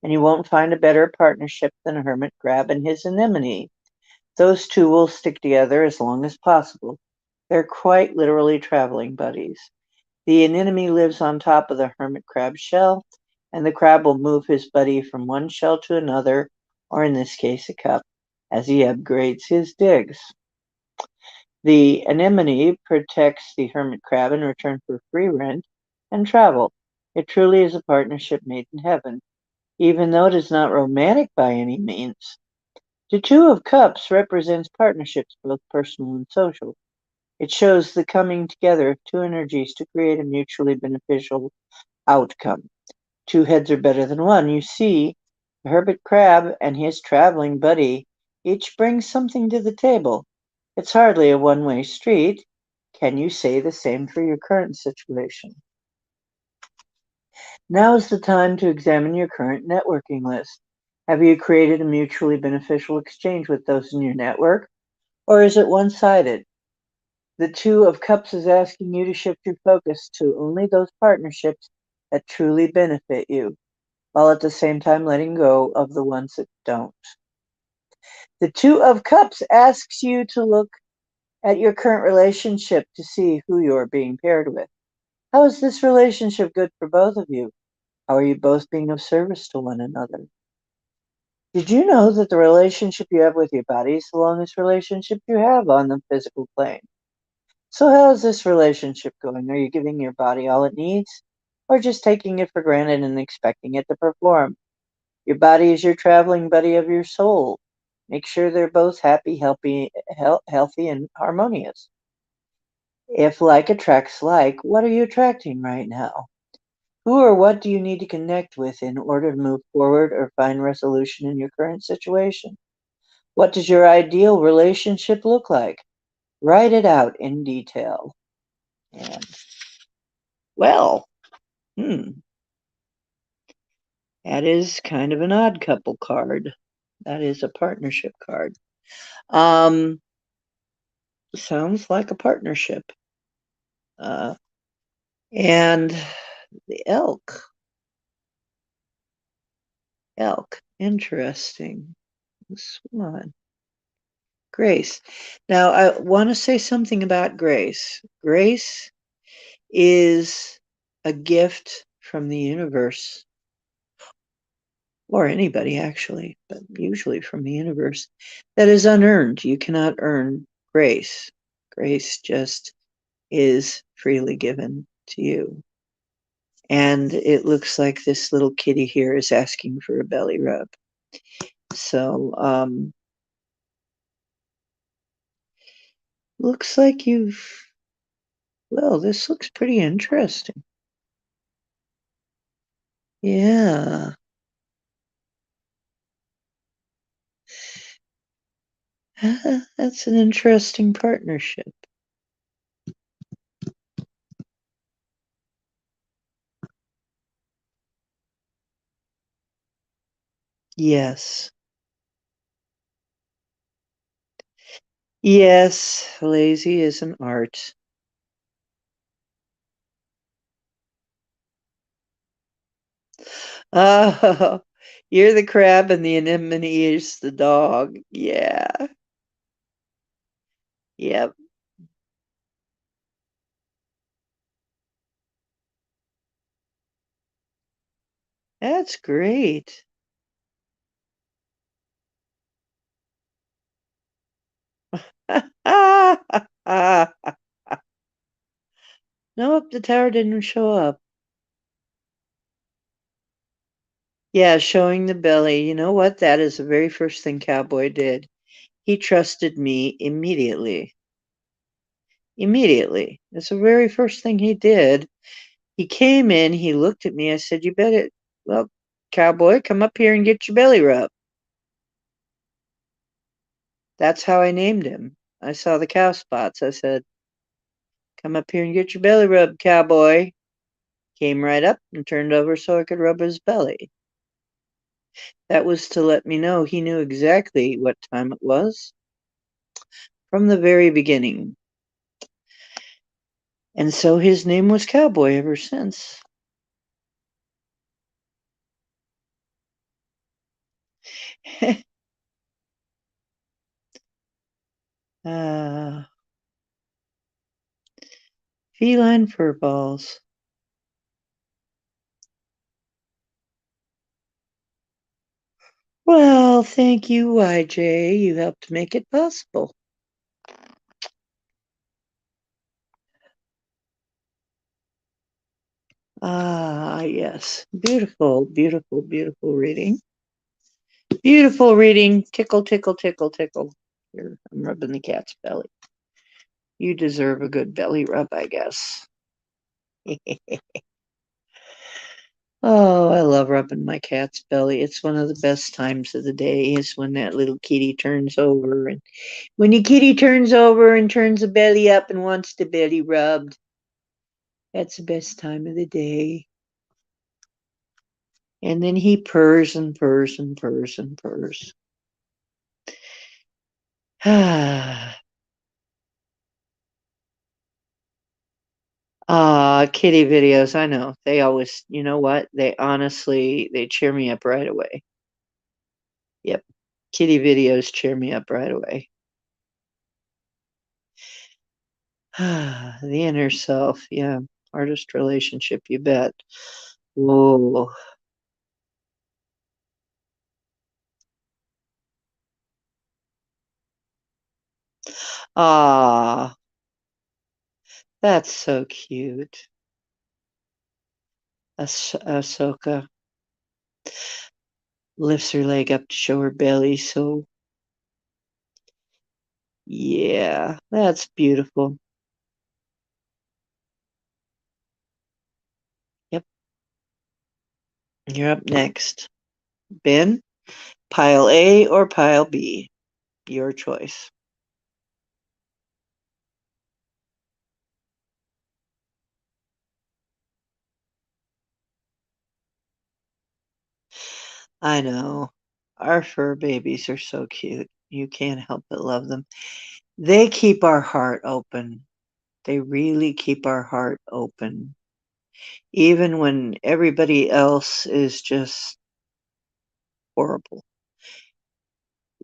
and you won't find a better partnership than a hermit crab and his anemone. Those two will stick together as long as possible. They're quite literally traveling buddies. The anemone lives on top of the hermit crab shell, and the crab will move his buddy from one shell to another, or in this case, a cup, as he upgrades his digs. The anemone protects the hermit crab in return for free rent and travel. It truly is a partnership made in heaven, even though it is not romantic by any means. The Two of Cups represents partnerships, both personal and social. It shows the coming together of two energies to create a mutually beneficial outcome. Two heads are better than one. You see, the hermit crab and his traveling buddy each bring something to the table. It's hardly a one-way street. Can you say the same for your current situation? Now is the time to examine your current networking list. Have you created a mutually beneficial exchange with those in your network, or is it one-sided? The Two of Cups is asking you to shift your focus to only those partnerships that truly benefit you, while at the same time letting go of the ones that don't. The Two of Cups asks you to look at your current relationship to see who you're being paired with. How is this relationship good for both of you? How are you both being of service to one another? Did you know that the relationship you have with your body is the longest relationship you have on the physical plane? So, how is this relationship going? Are you giving your body all it needs, or just taking it for granted and expecting it to perform? Your body is your traveling buddy of your soul. Make sure they're both happy, healthy, and harmonious. If like attracts like, what are you attracting right now? Who or what do you need to connect with in order to move forward or find resolution in your current situation? What does your ideal relationship look like? Write it out in detail. And, well, hmm, that is kind of an odd couple card. That is a partnership card. Um, Sounds like a partnership. Uh, and the elk, interesting. The swan, Grace. Now, I want to say something about Grace. Grace is a gift from the universe. or anybody actually, but usually from the universe, that is unearned. You cannot earn grace. Grace just is freely given to you. And it looks like this little kitty here is asking for a belly rub. So, looks like well, this looks pretty interesting. Yeah. That's an interesting partnership. Yes. Yes, lazy is an art. Oh, you're the crab and the anemone is the dog. Yeah. Yep. That's great. Nope, the tower didn't show up. Yeah, showing the belly. You know what? That is the very first thing Cowboy did. He trusted me immediately. Immediately. That's the very first thing he did. He came in, he looked at me. I said, "You better, well, Cowboy, come up here and get your belly rub." That's how I named him. I saw the cow spots. I said, "Come up here and get your belly rub, Cowboy." Came right up and turned over so I could rub his belly. That was to let me know he knew exactly what time it was from the very beginning. And so his name was Cowboy ever since. uh, feline fur balls. Well, thank you, YJ. You helped make it possible. Ah, yes. Beautiful, beautiful, beautiful reading. Beautiful reading. Tickle, tickle, tickle, tickle. Here, I'm rubbing the cat's belly. You deserve a good belly rub, I guess. Oh, I love rubbing my cat's belly. It's one of the best times of the day is when that little kitty turns over. And when your kitty turns over and turns the belly up and wants the belly rubbed, that's the best time of the day. And then he purrs and purrs and purrs and purrs. Kitty videos, I know. They always, you know what? They cheer me up right away. Yep. Kitty videos cheer me up right away. The inner self, yeah. Artist relationship, you bet. Whoa. Ah, that's so cute. Ahsoka lifts her leg up to show her belly, so yeah, that's beautiful. Yep, you're up next. Ben, pile A or pile B? Your choice. I know. Our fur babies are so cute. You can't help but love them. They keep our heart open. They really keep our heart open. Even when everybody else is just horrible.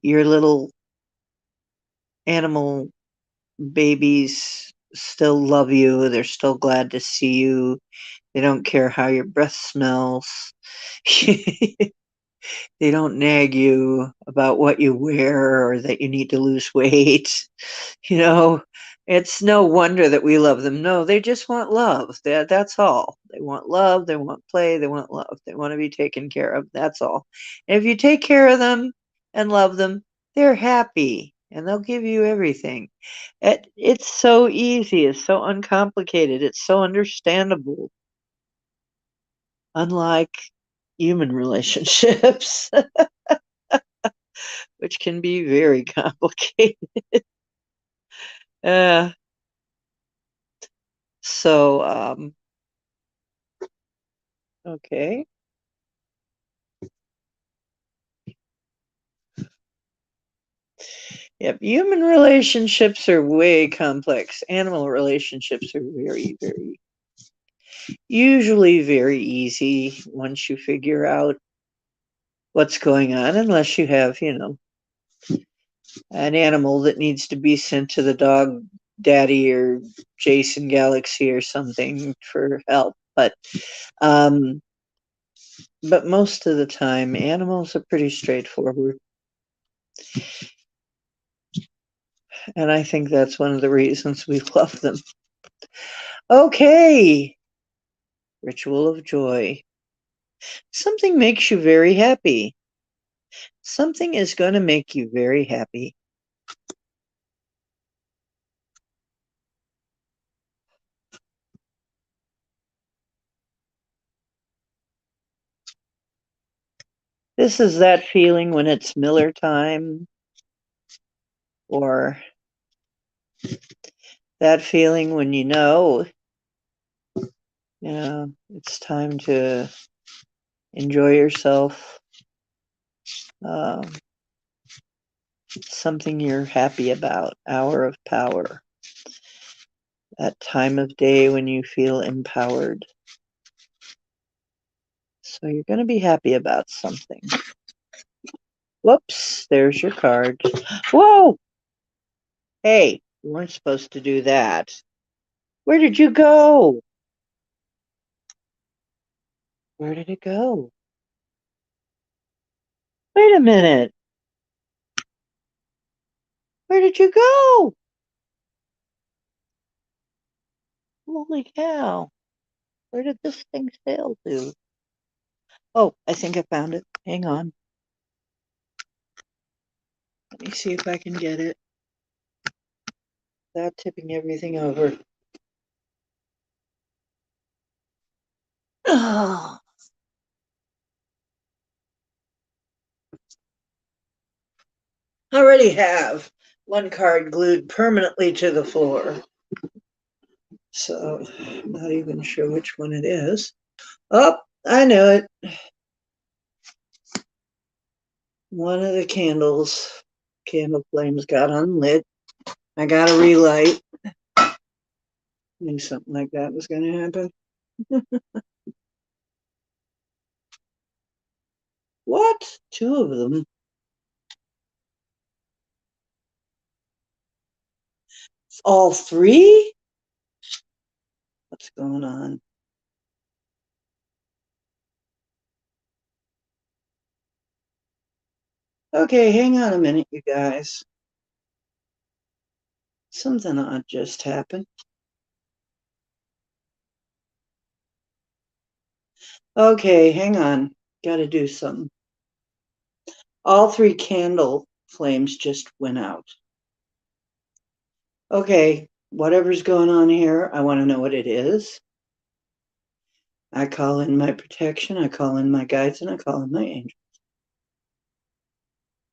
Your little animal babies still love you. They're still glad to see you. They don't care how your breath smells. They don't nag you about what you wear or that you need to lose weight. You know, it's no wonder that we love them. No, they just want love. That's all. They want love, they want play, they want love. They want to be taken care of. That's all. And if you take care of them and love them, they're happy and they'll give you everything. It's so easy, it's so uncomplicated, it's so understandable, unlike human relationships, which can be very complicated. Uh, so, okay. Yep, human relationships are way complex. Animal relationships are very, very, usually very easy once you figure out what's going on, unless you have, an animal that needs to be sent to the dog daddy or Jason Galaxy or something for help. Um, but most of the time, animals are pretty straightforward. And I think that's one of the reasons we love them. Okay, ritual of joy. Something makes you very happy. Something is going to make you very happy. This is that feeling when it's Miller time, or that feeling when it's time to enjoy yourself. Um, something you're happy about. Hour of power. That time of day when you feel empowered. So you're going to be happy about something. Whoops, there's your card. Whoa! Hey, you weren't supposed to do that. Where did you go? Where did it go? Wait a minute. Where did you go? Holy cow. Where did this thing sail to? Oh, I think I found it. Hang on. Let me see if I can get it without tipping everything over. Oh, I already have one card glued permanently to the floor. So I'm not even sure which one it is. Oh, I know it. One of the candle flames got unlit. I got to relight. I knew something like that was going to happen. What? Two of them? All three? What's going on? Okay, hang on a minute, you guys. Something odd just happened. Okay, hang on. Got to do something. All three candle flames just went out. Okay, whatever's going on here, I want to know what it is. I call in my protection, I call in my guides, and I call in my angels.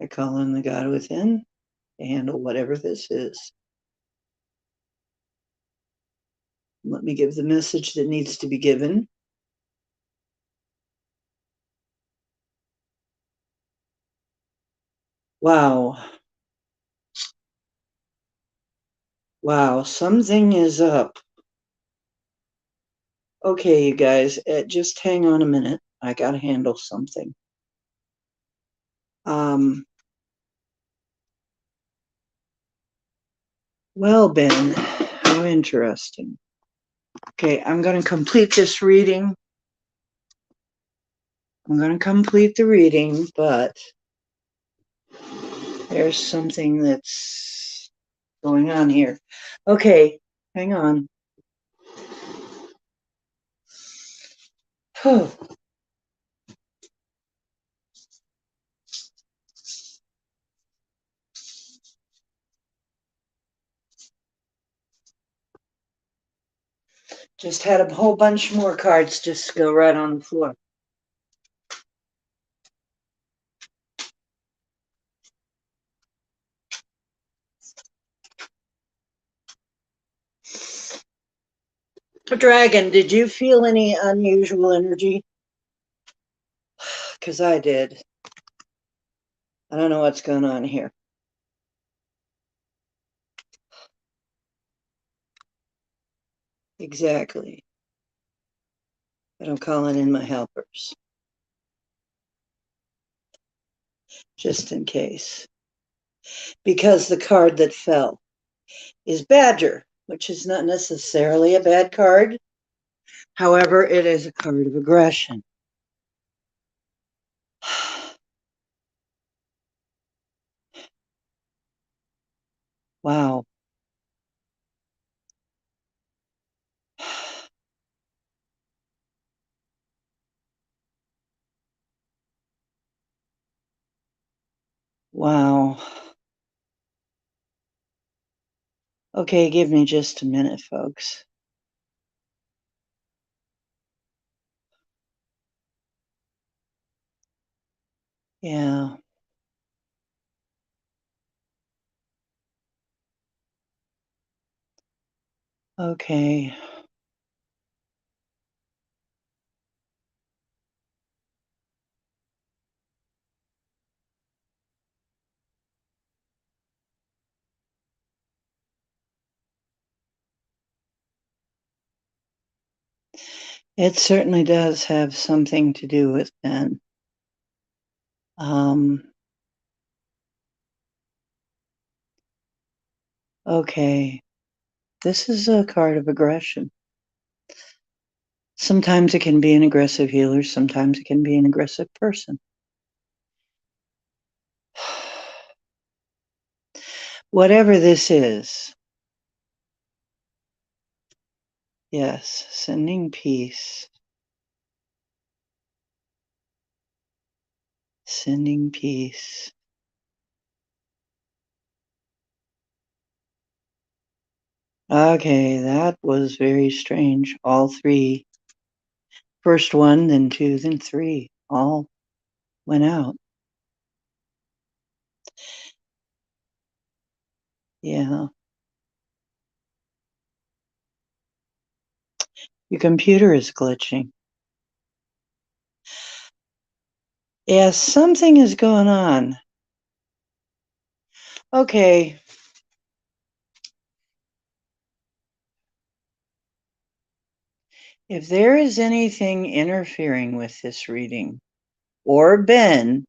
I call in the God within to handle whatever this is. Let me give the message that needs to be given. Wow. Wow, something is up. Okay, you guys, just hang on a minute. I got to handle something. Well, Ben, how interesting. Okay, I'm going to complete this reading. I'm going to complete the reading, but there's something that's going on here. Okay, hang on. Just had a whole bunch more cards just go right on the floor. Dragon, did you feel any unusual energy? Because I did. I don't know what's going on here. Exactly. But I'm calling in my helpers. Just in case. Because the card that fell is Badger, which is not necessarily a bad card. However, it is a card of aggression. Wow. Wow. Okay, give me just a minute, folks. Yeah. Okay. It certainly does have something to do with Ben. Okay. This is a card of aggression. Sometimes it can be an aggressive healer, sometimes it can be an aggressive person. Whatever this is, yes, sending peace. Sending peace. Okay, that was very strange. All three. First one, then two, then three. All went out. Yeah. Your computer is glitching. Yeah, something is going on. Okay. If there is anything interfering with this reading, or Ben,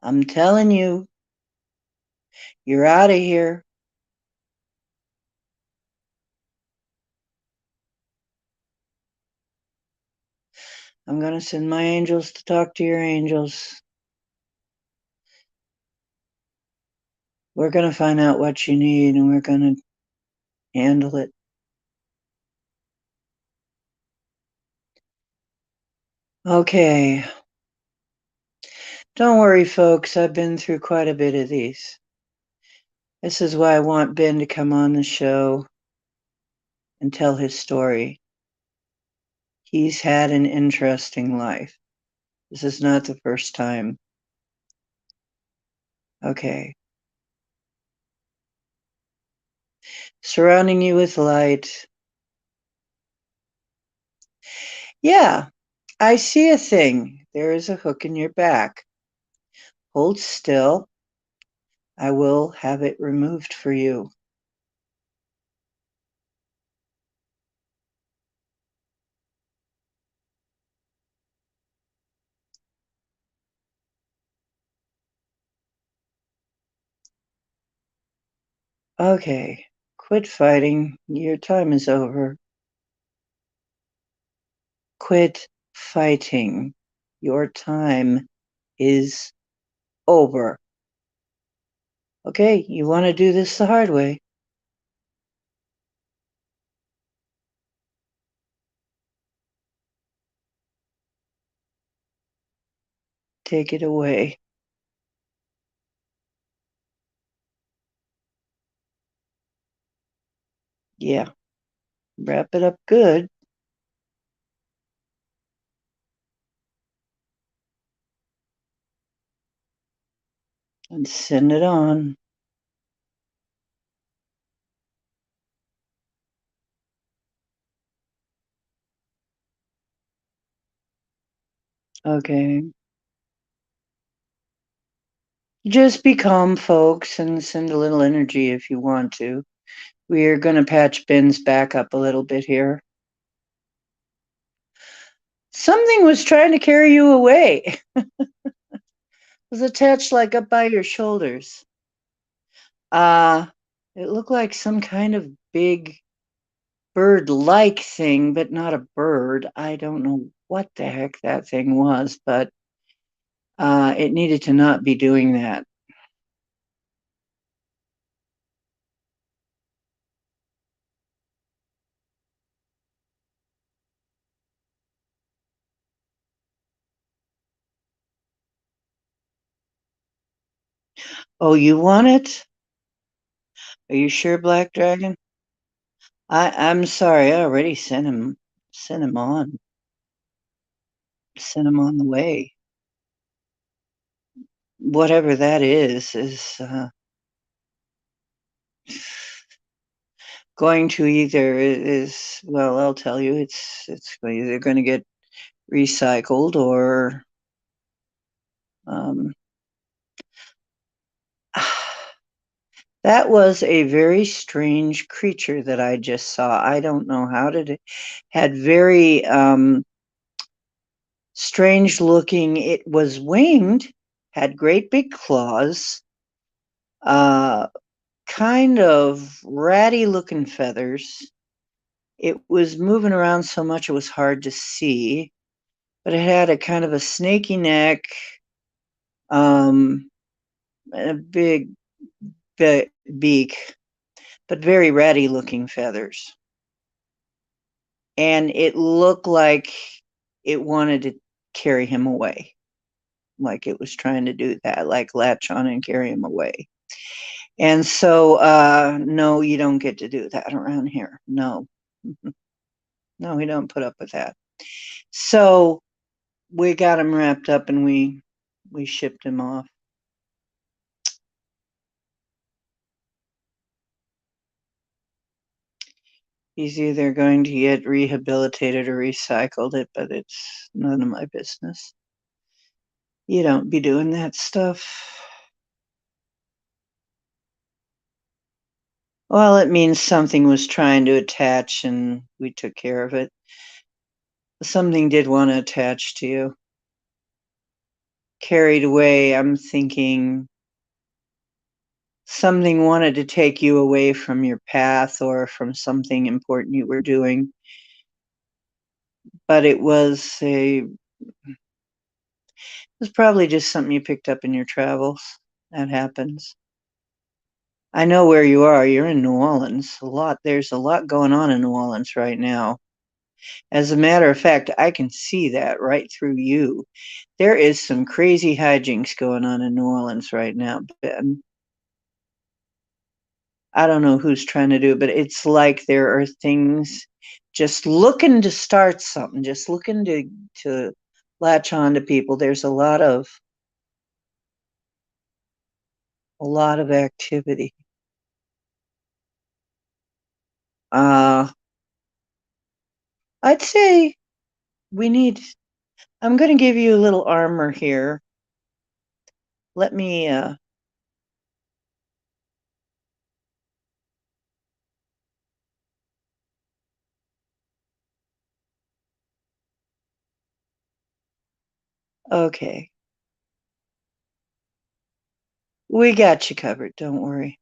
I'm telling you, you're out of here. I'm going to send my angels to talk to your angels. We're going to find out what you need and we're going to handle it. Okay. Don't worry, folks. I've been through quite a bit of these. This is why I want Ben to come on the show and tell his story. He's had an interesting life. This is not the first time. Okay. Surrounding you with light. Yeah, I see a thing. There is a hook in your back. Hold still. I will have it removed for you. Okay, quit fighting. Your time is over. Quit fighting. Your time is over. Okay, you want to do this the hard way. Take it away. Yeah, wrap it up good. And send it on. Okay. Just be calm, folks, and send a little energy if you want to. We're going to patch Ben's back up a little bit here. Something was trying to carry you away. It was attached like up by your shoulders. Uh, it looked like some kind of big bird-like thing, but not a bird. I don't know what the heck that thing was, but it needed to not be doing that. Oh, you want it? Are you sure, Black Dragon? I'm sorry, I already sent him on the way. Whatever that is going to either is well, I'll tell you, it's either going to get recycled or um, that was a very strange creature that I just saw. I don't know how did it had very strange looking. It was winged, had great big claws, uh, kind of ratty looking feathers. It was moving around so much it was hard to see, but it had a kind of a snaky neck, um, and a big beak, but very ratty looking feathers. And it looked like it wanted to carry him away, like it was trying to do that, like latch on and carry him away. And so, no, you don't get to do that around here. No, no, we don't put up with that. So we got him wrapped up and we shipped him off. He's either going to get rehabilitated or recycled it, but it's none of my business. You don't be doing that stuff. Well, it means something was trying to attach and we took care of it. Something did want to attach to you. Carried away, I'm thinking something wanted to take you away from your path or from something important you were doing. But it was probably just something you picked up in your travels. That happens. I know where you are. You're in New Orleans. There's a lot going on in New Orleans right now. As a matter of fact, I can see that right through you. There is some crazy hijinks going on in New Orleans right now, Ben. I don't know who's trying to do it, but it's like there are things just looking to start something, just looking to latch on to people. There's a lot of activity. Uh, I'd say we need. I'm going to give you a little armor here. Let me. Okay, we got you covered. Don't worry.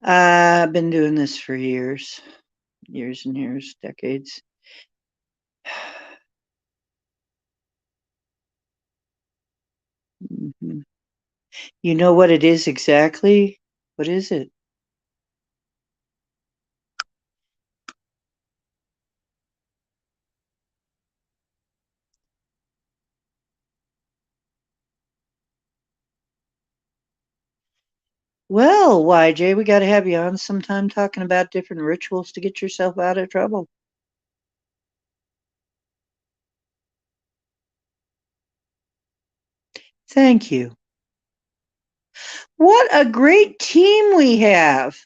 I've been doing this for years, years and years, decades. Mhm. You know what it is exactly? What is it? Well, YJ, we got to have you on sometime talking about different rituals to get yourself out of trouble. Thank you. What a great team we have.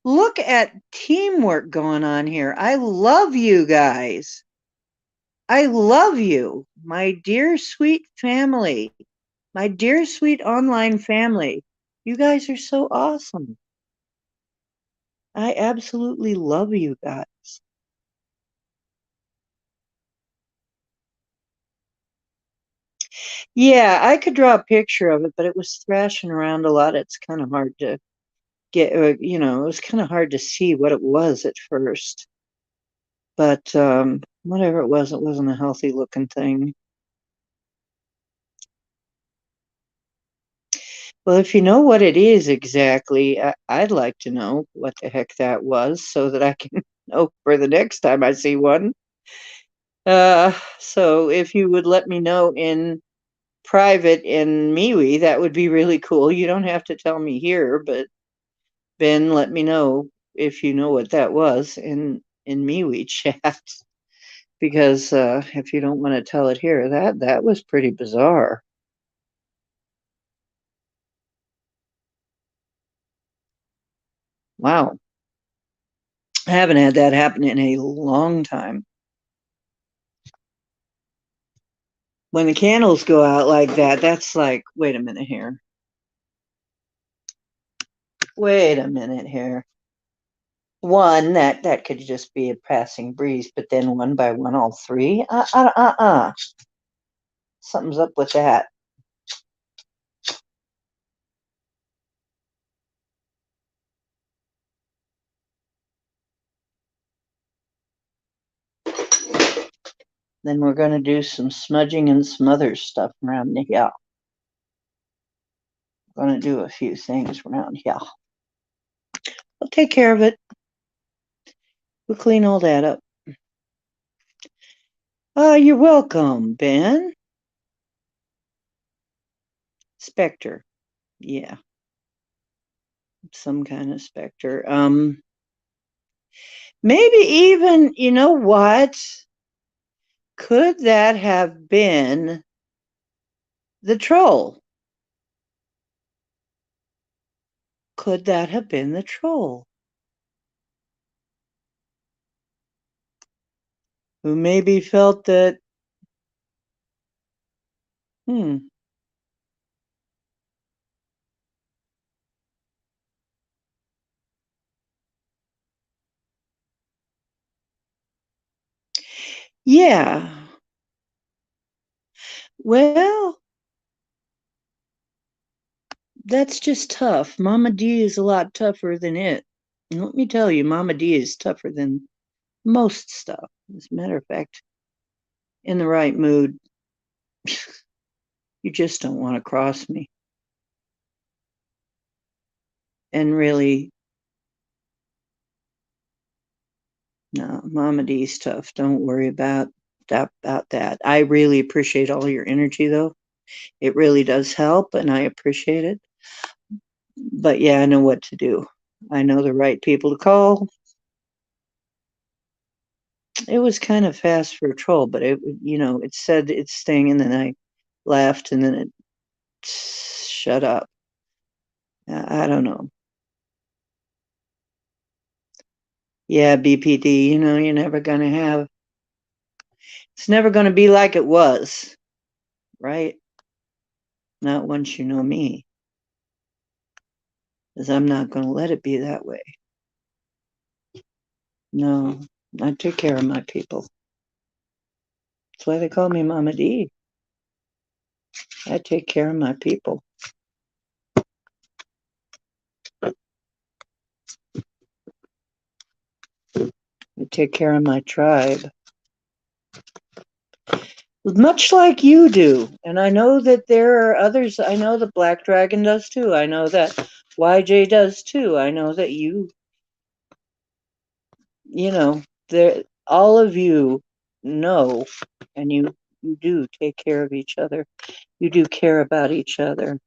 Look at teamwork going on here. I love you guys. I love you, my dear sweet family, my dear sweet online family. You guys are so awesome. I absolutely love you guys. Yeah, I could draw a picture of it, but it was thrashing around a lot. It's kind of hard to get, it was kind of hard to see what it was at first. But whatever it wasn't a healthy looking thing. Well, if you know what it is exactly, I'd like to know what the heck that was so that I can know for the next time I see one. So if you would let me know in private in MeWe, that would be really cool. You don't have to tell me here, but Ben, let me know if you know what that was in MeWe chat. Because if you don't want to tell it here, that was pretty bizarre. Wow. I haven't had that happen in a long time. When the candles go out like that, that's like, wait a minute here. Wait a minute here. One, that could just be a passing breeze, but then one by one, all three? Something's up with that. Then we're going to do some smudging and some other stuff around here. Going to do a few things around here. We'll take care of it. We'll clean all that up. You're welcome, Ben. Spectre. Yeah, some kind of specter. Maybe even, you know what? Could that have been the troll? Could that have been the troll? Who maybe felt that, hmm, yeah, well, that's just tough. Mama D is a lot tougher than it. And let me tell you, Mama D is tougher than most stuff. As a matter of fact, in the right mood, you just don't want to cross me. And really, no, Mama D's tough. Don't worry about that. I really appreciate all your energy, though. It really does help, and I appreciate it. But yeah, I know what to do. I know the right people to call. It was kind of fast for a troll, but it said its thing, and then I laughed, and then it shut up. I don't know. Yeah, BPD, you're never going to have, it's never going to be like it was, right? Not once you know me, because I'm not going to let it be that way. No, I take care of my people. That's why they call me Mama D. I take care of my people. I take care of my tribe. much like you do. And I know that there are others. I know that Black Dragon does too. I know that YJ does too. I know that you know, there, all of you know, and you do take care of each other. You do care about each other.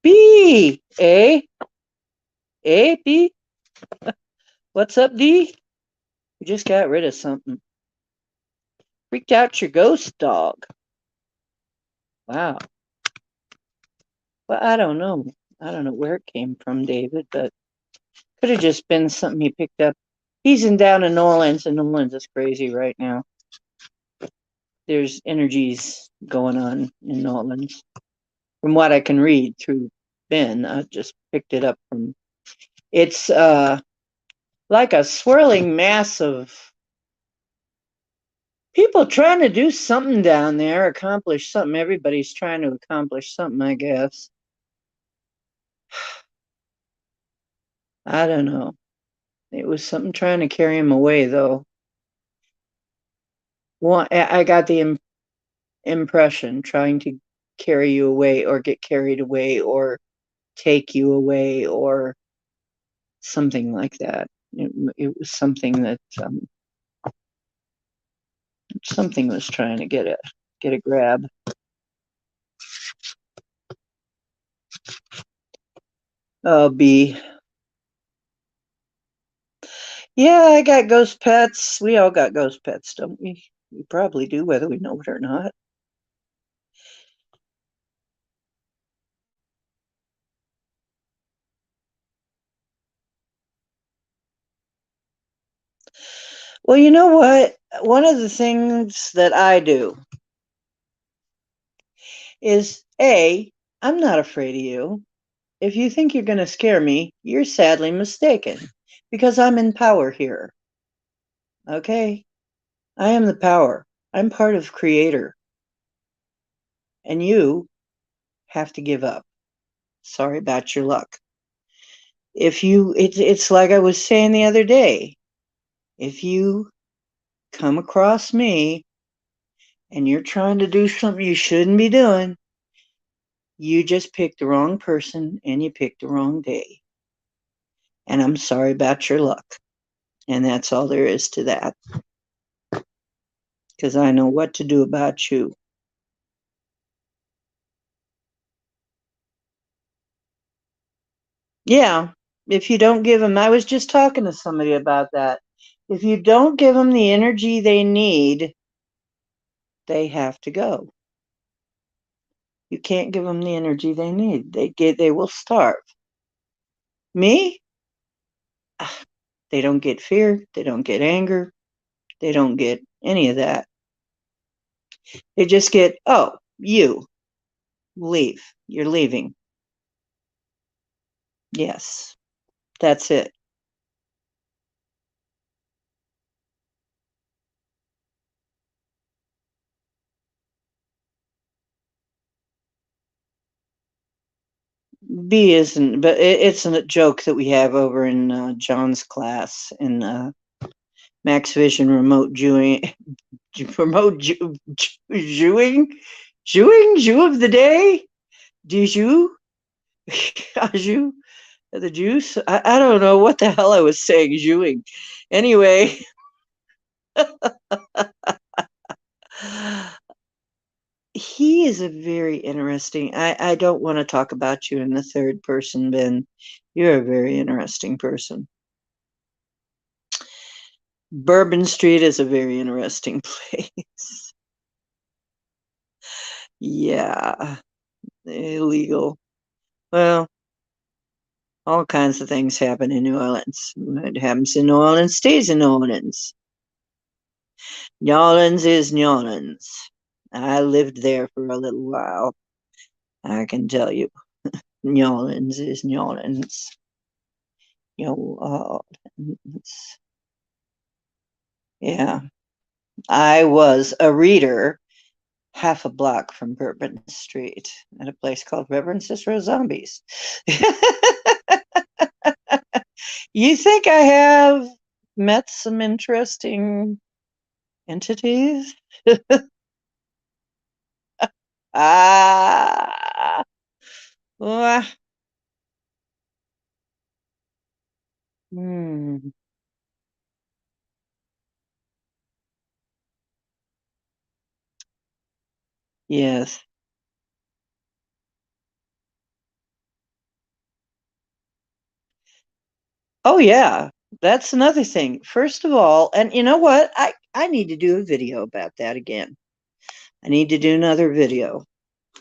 B, eh? Eh, B? What's up, D? You just got rid of something. Freaked out your ghost dog. Wow. Well, I don't know. I don't know where it came from, David, but could have just been something he picked up. He's down in New Orleans, and New Orleans is crazy right now. There's energies going on in New Orleans. From what I can read through Ben, I just picked it up from. It's like a swirling mass of people trying to do something down there, accomplish something. Everybody's trying to accomplish something, I guess. I don't know. It was something trying to carry him away, though. Well, I got the impression trying to carry you away or get carried away or take you away or something like that. It was something that something was trying to get a grab. Oh, B. Yeah, I got ghost pets. We all got ghost pets, don't we? We probably do, whether we know it or not. Well, you know what? One of the things that I do is A, I'm not afraid of you. If you think you're going to scare me, you're sadly mistaken because I'm in power here. Okay? I am the power. I'm part of Creator. And you have to give up. Sorry about your luck. It's like I was saying the other day. If you come across me and you're trying to do something you shouldn't be doing, you just picked the wrong person and you picked the wrong day. And I'm sorry about your luck. And that's all there is to that. Because I know what to do about you. Yeah, if you don't give them, I was just talking to somebody about that. If you don't give them the energy they need, they have to go. You can't give them the energy they need. They will starve. Me? They don't get fear, they don't get anger, they don't get any of that. They just get, oh, you leave. You're leaving. Yes, that's it. B isn't, but it's a joke that we have over in John's class in Max Vision remote Jewing, remote Jewing, Jew of the day. Did you? Jew, the juice. I don't know what the hell I was saying. Jewing. Anyway, he is a very interesting. I don't want to talk about you in the third person, Ben. You're a very interesting person. Bourbon Street is a very interesting place. Yeah, illegal. Well, all kinds of things happen in New Orleans. What happens in New Orleans stays in New Orleans. New Orleans is New Orleans. I lived there for a little while. I can tell you, New Orleans is New Orleans. New Orleans. Yeah, I was a reader half a block from Bourbon Street at a place called Reverend Cicero Zombies. You think I have met some interesting entities. Ah, ah, hmm, yes. Oh yeah, that's another thing. First of all, and you know what? I need to do a video about that again. I need to do another video,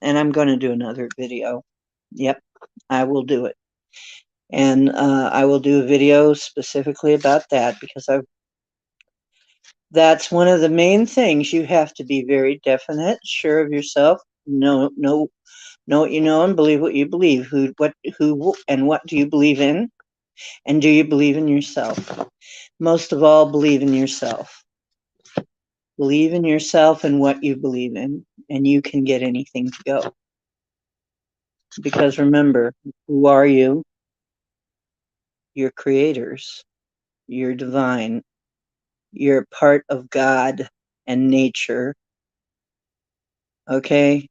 and I'm going to do another video. Yep, I will do it. And I will do a video specifically about that because that's one of the main things. You have to be very definite, sure of yourself, know what you know and believe what you believe. Who, and what do you believe in? And do you believe in yourself? Most of all, believe in yourself. Believe in yourself and what you believe in, and you can get anything to go. Because remember, who are you? You're creators. You're divine. You're part of God and nature. Okay?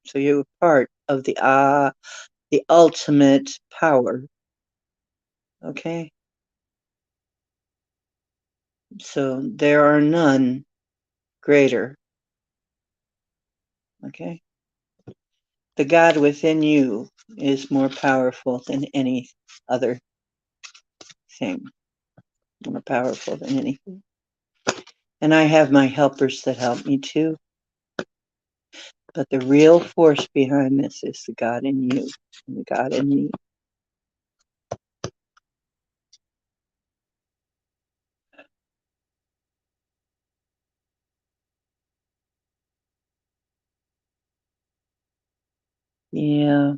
So you're part of the ultimate power. Okay? So there are none greater. Okay? The God within you is more powerful than any other thing. More powerful than anything. And I have my helpers that help me too. But the real force behind this is the God in you and the God in me. Yeah.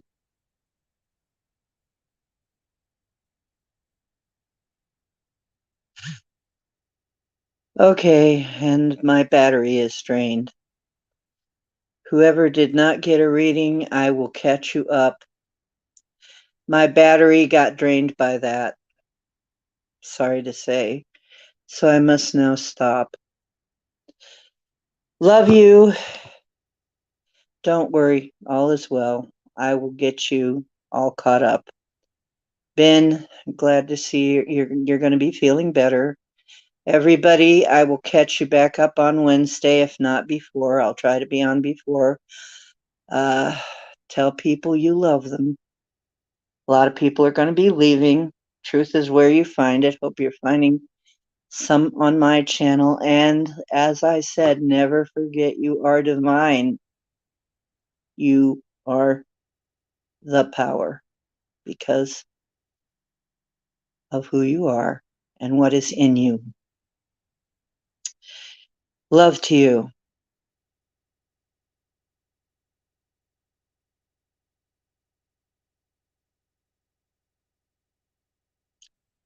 Okay, and my battery is drained. Whoever did not get a reading, I will catch you up. My battery got drained by that. Sorry to say. So I must now stop. Love you. Don't worry, all is well. I will get you all caught up. Ben, glad to see you're going to be feeling better. Everybody, I will catch you back up on Wednesday, if not before. I'll try to be on before. Uh, Tell people you love them. A lot of people are going to be leaving. Truth is where you find it. Hope you're finding some on my channel. And as I said, never forget you are divine. You are the power because of who you are and what is in you. Love to you.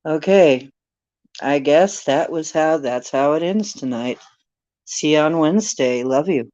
Okay, I guess that's how it ends tonight. See you on Wednesday. Love you.